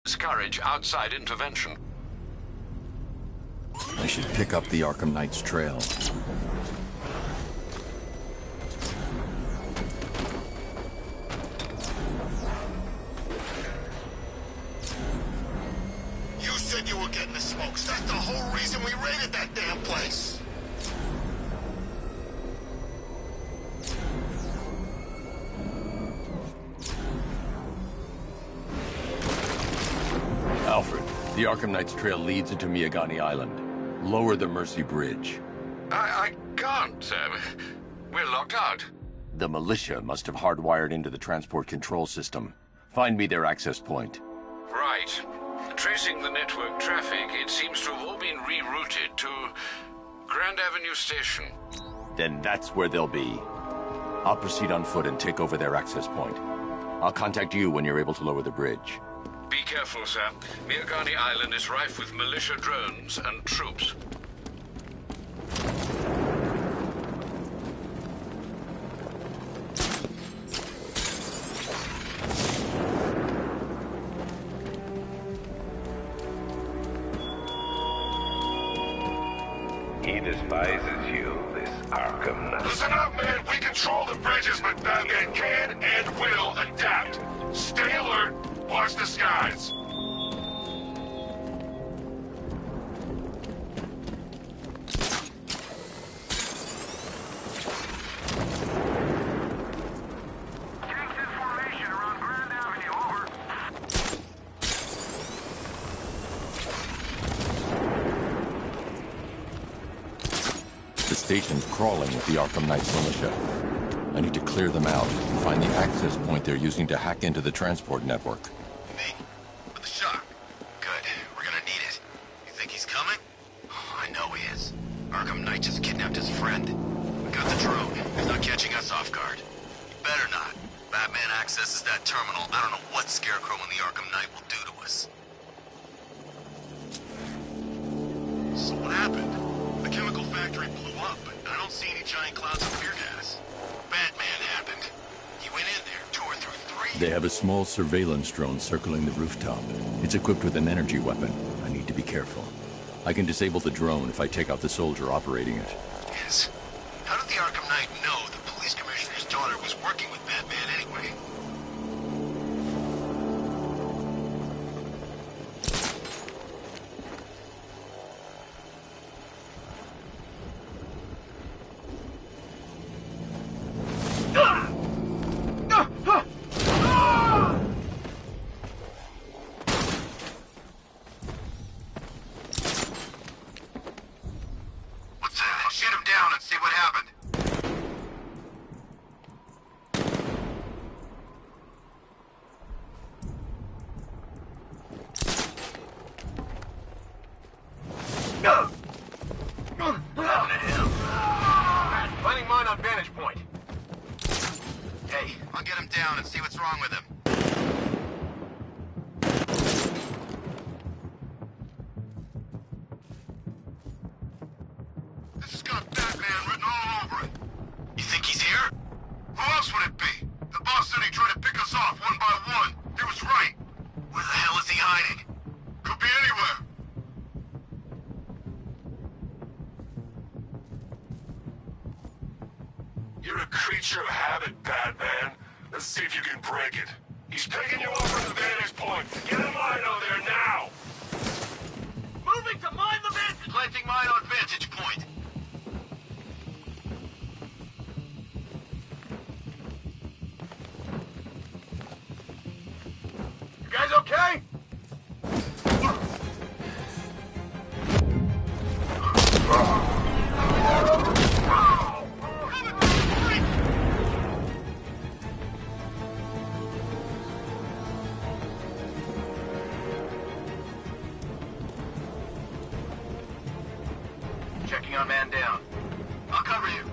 discourage outside intervention. I should pick up the Arkham Knight's trail. You said you were getting the smokes. That's the whole reason we raided that damn place. Alfred, the Arkham Knight's trail leads into Miagani Island. Lower the Mercy Bridge. I can't. We're locked out. The militia must have hardwired into the transport control system. Find me their access point. Right. Tracing the network traffic, it seems to have all been rerouted to Grand Avenue Station. Then that's where they'll be. I'll proceed on foot and take over their access point. I'll contact you when you're able to lower the bridge. Be careful, sir. Miagani Island is rife with militia drones and troops. He despises you, this Arkham Knight. Listen up, man. We control the bridges, but Batman can and will adapt. Stay alert. Watch the skies. The station's crawling with the Arkham Knight's militia. I need to clear them out and find the access point they're using to hack into the transport network. Me? With the shock? Good. We're gonna need it. You think he's coming? Oh, I know he is. Arkham Knight just kidnapped his friend. We got the drone. He's not catching us off guard. He better not. Batman accesses that terminal. I don't know what Scarecrow and the Arkham Knight will do to us. So what happened? The chemical factory blew up, but I don't see any giant clouds of fear gas. Batman happened. He went in there, tore through 3. They have a small surveillance drone circling the rooftop. It's equipped with an energy weapon. I need to be careful. I can disable the drone if I take out the soldier operating it. Yes. How did the Arkham Knight know the police commissioner's daughter was working with Batman anyway? Finding mine on vantage point. Hey, I'll get him down and see what's wrong with him. This has got Batman written all over it. You think he's here? Who else would it be? The boss said he tried to pick us off one by one. He was right. Where the hell is he hiding? Could be anywhere. You're a creature of habit, Batman. Let's see if you can break it. He's picking you up from the vantage point. Get a mine on there now! Moving to mine the vantage! Planting mine on vantage point. You guys okay? Checking on man down. I'll cover you.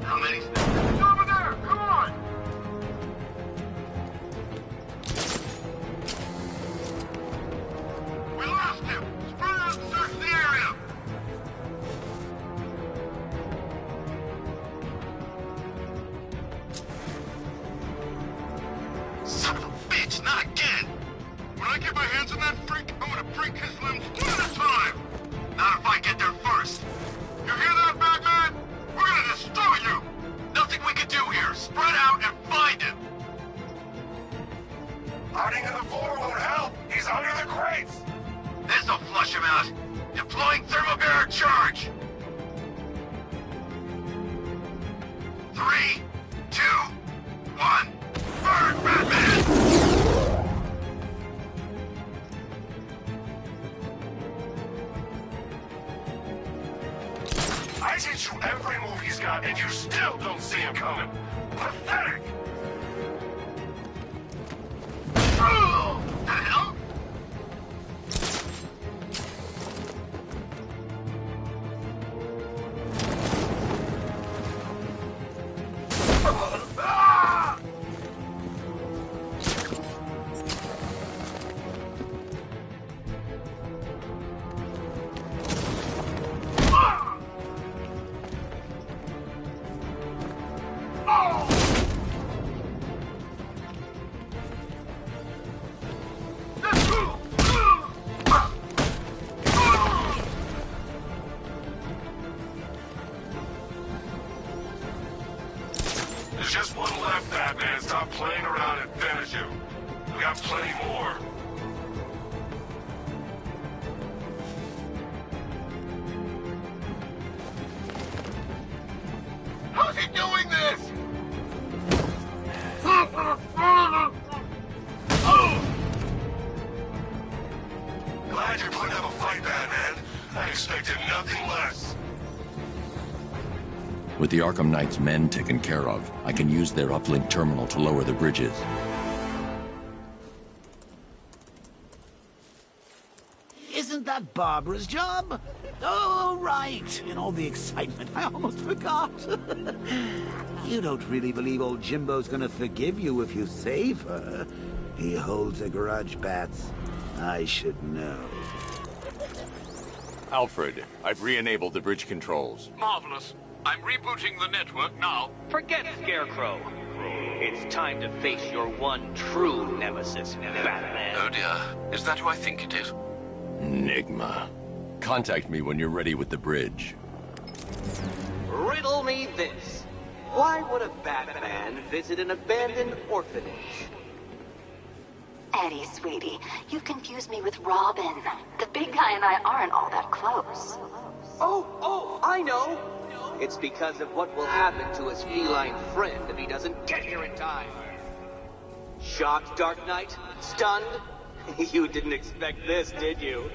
How many? It's over there! Come on! We lost him! Spread out and search the area! Son of a bitch, not again! Deploying thermobaric charge! 3, 2, 1, burn, Batman! I teach you every move he's got, and you still don't see him coming. Pathetic! The hell? There's just one left, Batman. Stop playing around and finish him. We got plenty more. How's he doing this? Glad you're putting up a fight, Batman. I expected nothing less. With the Arkham Knight's men taken care of, I can use their uplink terminal to lower the bridges. Isn't that Barbara's job? Oh, right. In all the excitement, I almost forgot. You don't really believe old Jimbo's gonna forgive you if you save her. He holds a grudge, Bats. I should know. Alfred, I've re-enabled the bridge controls. Marvelous. I'm rebooting the network now. Forget Scarecrow. It's time to face your one true nemesis, Batman. Oh dear. Is that who I think it is? Enigma. Contact me when you're ready with the bridge. Riddle me this. Why would a Batman visit an abandoned orphanage? Eddie, sweetie, you confused me with Robin. The big guy and I aren't all that close. Oh, I know. It's because of what will happen to his feline friend if he doesn't get here in time. Shocked, Dark Knight? Stunned? You didn't expect this, did you?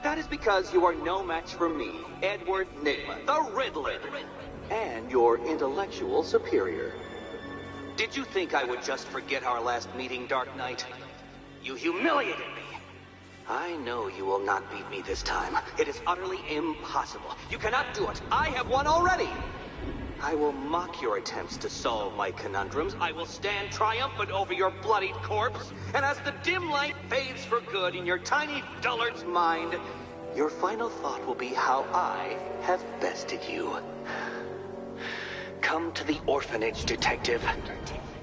That is because you are no match for me, Edward Nygma, the Riddler, and your intellectual superior. Did you think I would just forget our last meeting, Dark Knight? You humiliated me. I know you will not beat me this time. It is utterly impossible. You cannot do it. I have won already. I will mock your attempts to solve my conundrums. I will stand triumphant over your bloodied corpse. And as the dim light fades for good in your tiny dullard's mind, your final thought will be how I have bested you. Come to the orphanage, detective,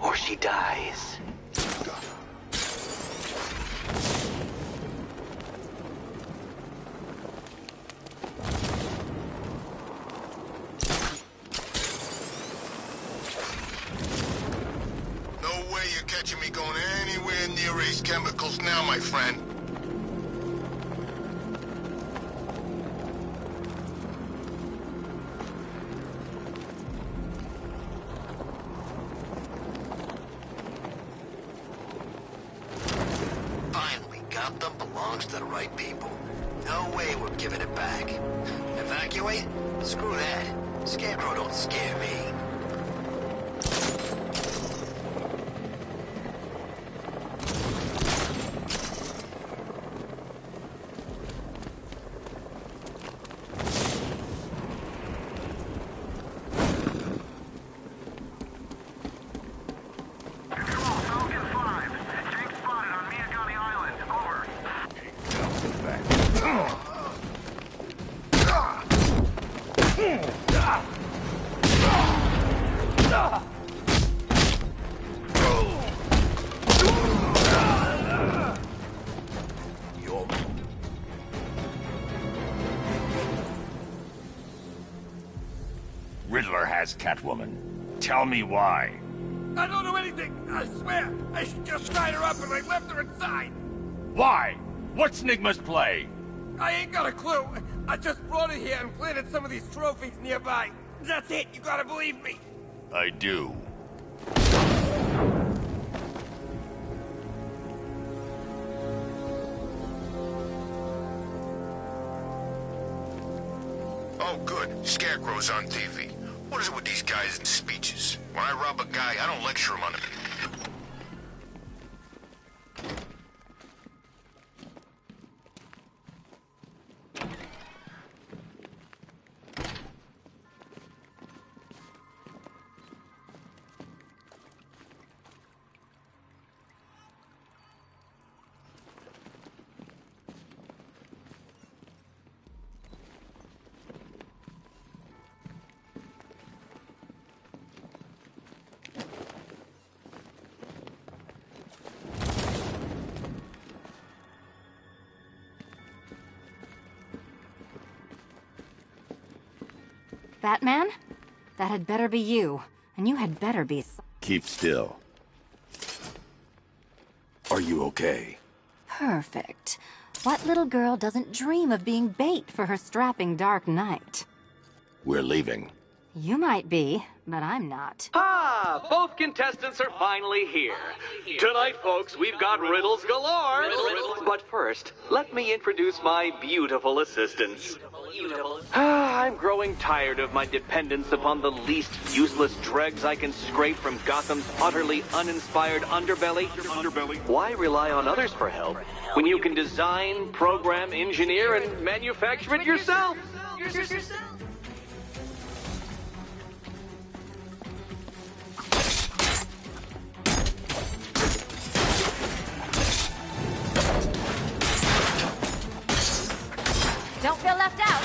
or she dies. Catching me going anywhere near Ace Chemicals now, my friend. Finally got them. Belongs to the right people. No way we're giving it back. Evacuate? Screw that. Scarecrow don't scare me. Riddler has Catwoman. Tell me why. I don't know anything, I swear. I just tied her up and I left her inside. Why? What's Nygma's play? I ain't got a clue. I just brought it here and planted some of these trophies nearby. That's it, you gotta believe me. I do. Oh, good. Scarecrow's on TV. What is it with these guys and speeches? When I rob a guy, I don't lecture him on it. Batman? That had better be you. And you had better be... Keep still. Are you okay? Perfect. What little girl doesn't dream of being bait for her strapping Dark Knight? We're leaving. You might be, but I'm not. Ah, both contestants are finally here. Tonight, folks, we've got riddles galore. But first, let me introduce my beautiful assistants. I'm growing tired of my dependence upon the least useless dregs I can scrape from Gotham's utterly uninspired underbelly. Why rely on others for help when you can design, program, engineer, and manufacture it yourself? Don't feel left out.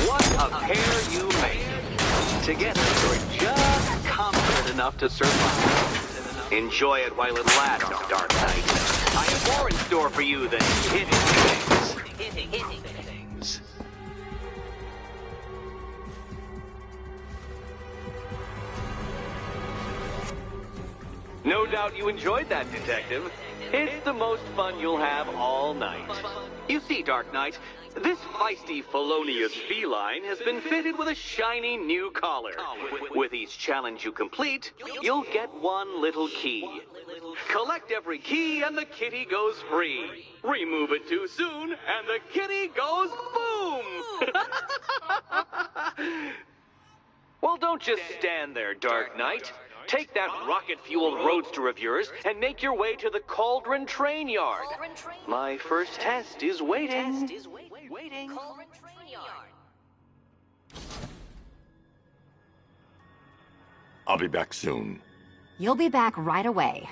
What a pair you make. Together, you're just competent enough to survive. Enjoy it while it lasts, Dark Knight. I have more in store for you than hitting things. No doubt you enjoyed that, Detective. It's the most fun you'll have all night. You see, Dark Knight, this feisty, felonious feline has been fitted with a shiny new collar. With each challenge you complete, you'll get one little key. Collect every key and the kitty goes free. Remove it too soon and the kitty goes boom! Well, don't just stand there, Dark Knight. Take that rocket-fueled roadster of yours and make your way to the Cauldron Train Yard. My first test is waiting. I'll be back soon. You'll be back right away.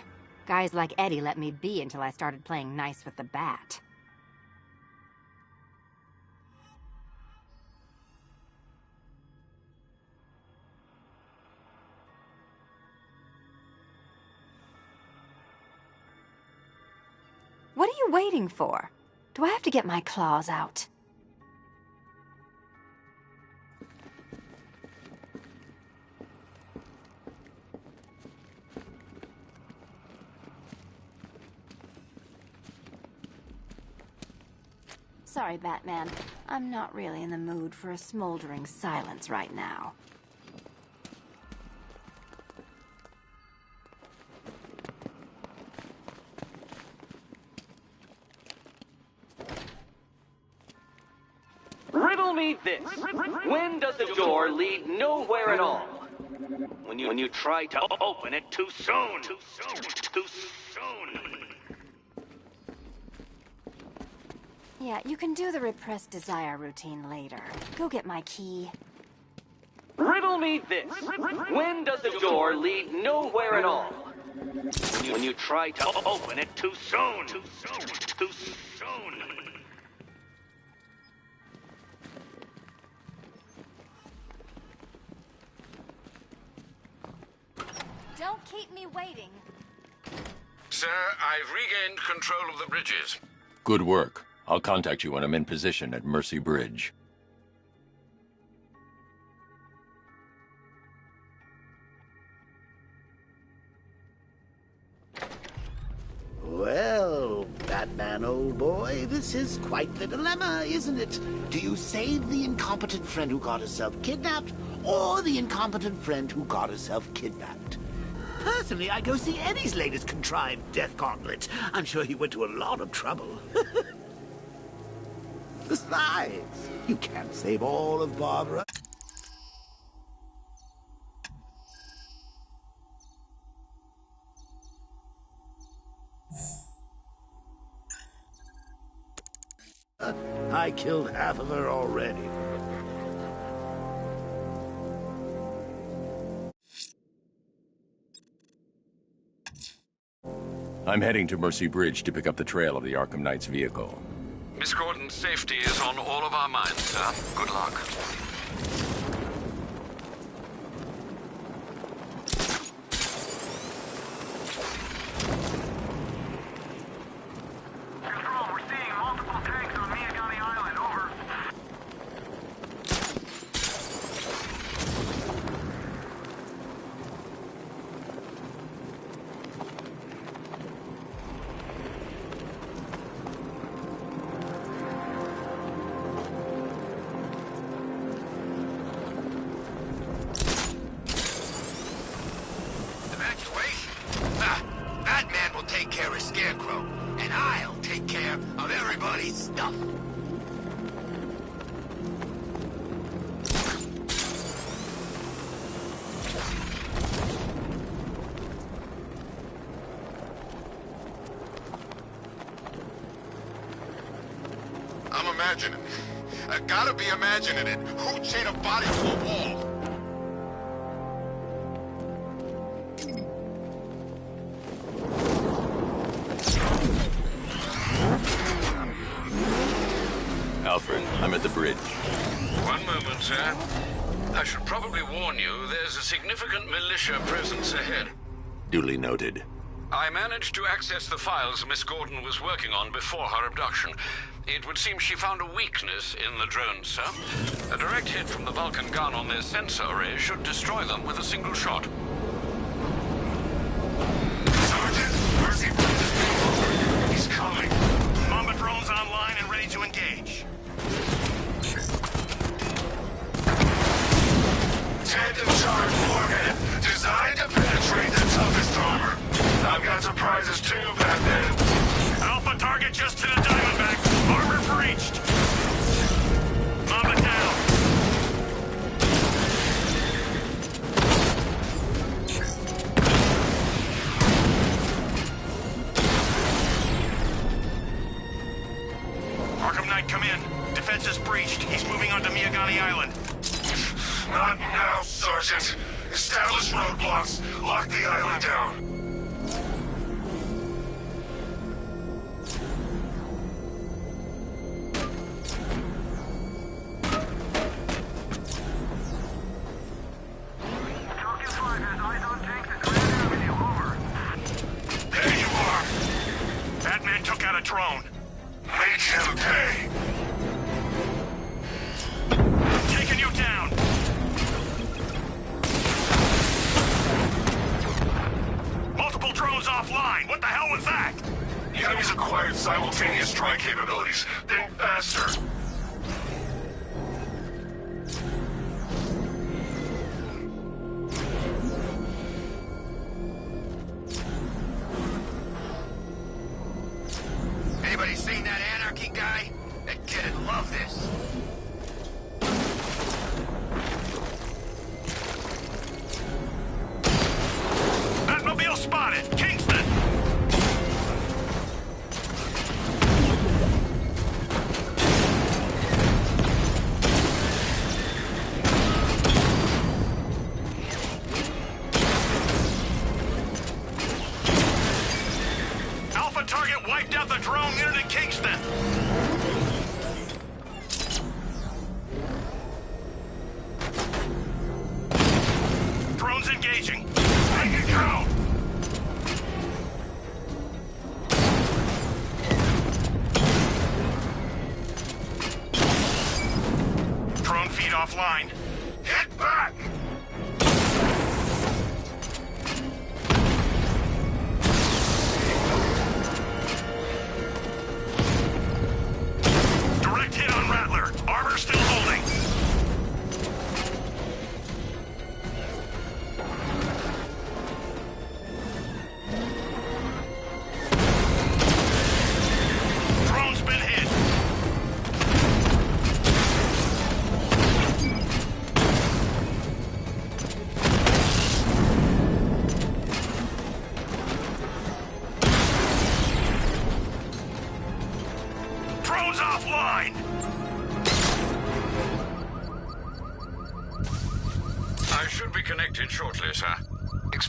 Guys like Eddie let me be until I started playing nice with the bat. What are you waiting for? Do I have to get my claws out? Sorry, Batman. I'm not really in the mood for a smoldering silence right now. Riddle me this. When does a door lead nowhere at all? When you try to open it too soon. Too soon. Yeah, you can do the repressed desire routine later. Go get my key. Riddle me this. When does a door lead nowhere at all? When you try to open it too soon. Too soon. Don't keep me waiting. Sir, I've regained control of the bridges. Good work. I'll contact you when I'm in position at Mercy Bridge. Batman, old boy. This is quite the dilemma, isn't it? Do you save the incompetent friend who got herself kidnapped, or the incompetent friend who got herself kidnapped? Personally, I'd go see Eddie's latest contrived death gauntlet. I'm sure he went to a lot of trouble. Besides, you can't save all of Barbara. I killed half of her already. I'm heading to Mercy Bridge to pick up the trail of the Arkham Knight's vehicle. Miss Gordon's safety is on all of our minds, sir. Good luck. I gotta be imagining it. Who chained a body to a wall? Alfred, I'm at the bridge. One moment, sir. I should probably warn you, there's a significant militia presence ahead. Duly noted. I managed to access the files Miss Gordon was working on before her abduction. It would seem she found a weakness in the drones, sir. A direct hit from the Vulcan gun on their sensor array should destroy them with a single shot. Sergeant, Mercy Bridge is being over. He's coming. Mamba drones online and ready to engage. Tandem charge warhead, designed to penetrate the toughest armor. I've got surprises too, Batman. Alpha target just to the Diamondback. Armor breached. Mamba down. Arkham Knight, come in. Defense is breached. He's moving onto Miyagani Island. Not now, Sergeant. Establish roadblocks. Lock the island down. Drone. Make him pay. Taking you down. Multiple drones offline. What the hell was that? The enemy's acquired simultaneous strike capabilities. Think faster. Anybody seen that Anarchy guy? That kid'd love this. Batmobile spotted! Kingston! Alpha target wiped out the drone unit in Kingston! Drones engaging. Make it go! Drone feed offline. Hit back!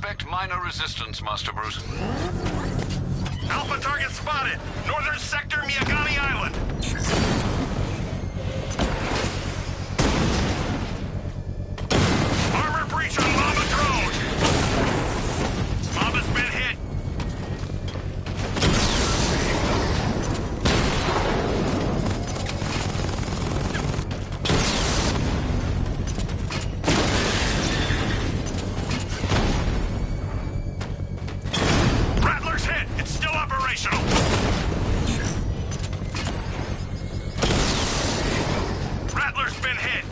expect minor resistance, Master Bruce. Alpha target spotted! Northern sector, Miyagani Island! Armor breach on Mamba drone! Mamba's been hit! Rattler's hit! It's still operational! Rattler's been hit!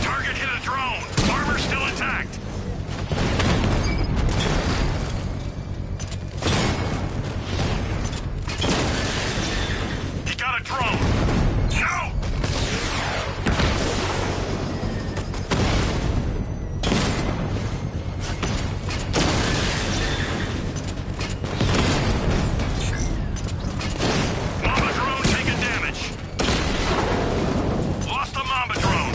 Target hit a drone! Armor still intact! He got a drone! No! Mamba drone taking damage. Lost the Mamba drone.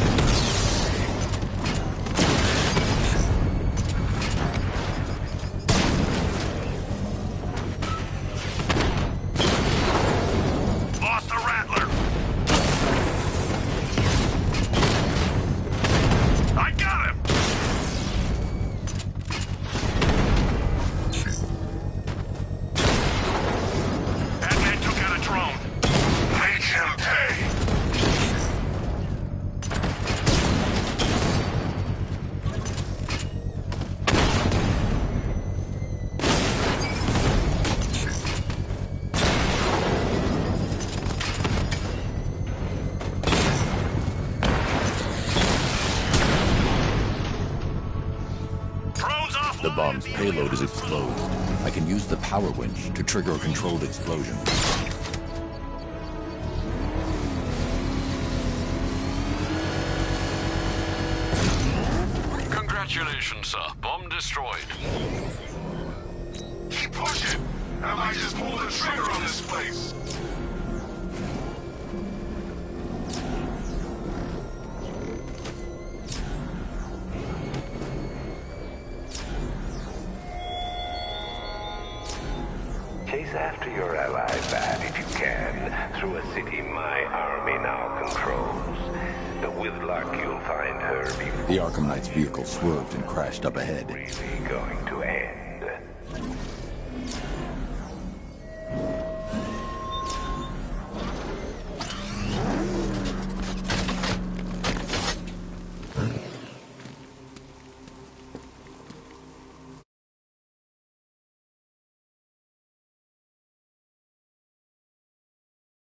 Lost the Rattler. I got him. Batman took out a drone. Make him pay. Drones off. The bomb's payload is exposed. I can use the power winch to trigger a controlled explosion. Congratulations, sir. Bomb destroyed. Keep pushing. I might just pull the trigger on this place. Chase after your ally, Bat, if you can, through a city my army now controls. But with luck, you'll find her before The Arkham Knight's vehicle swerved and crashed up ahead. it's really going to end.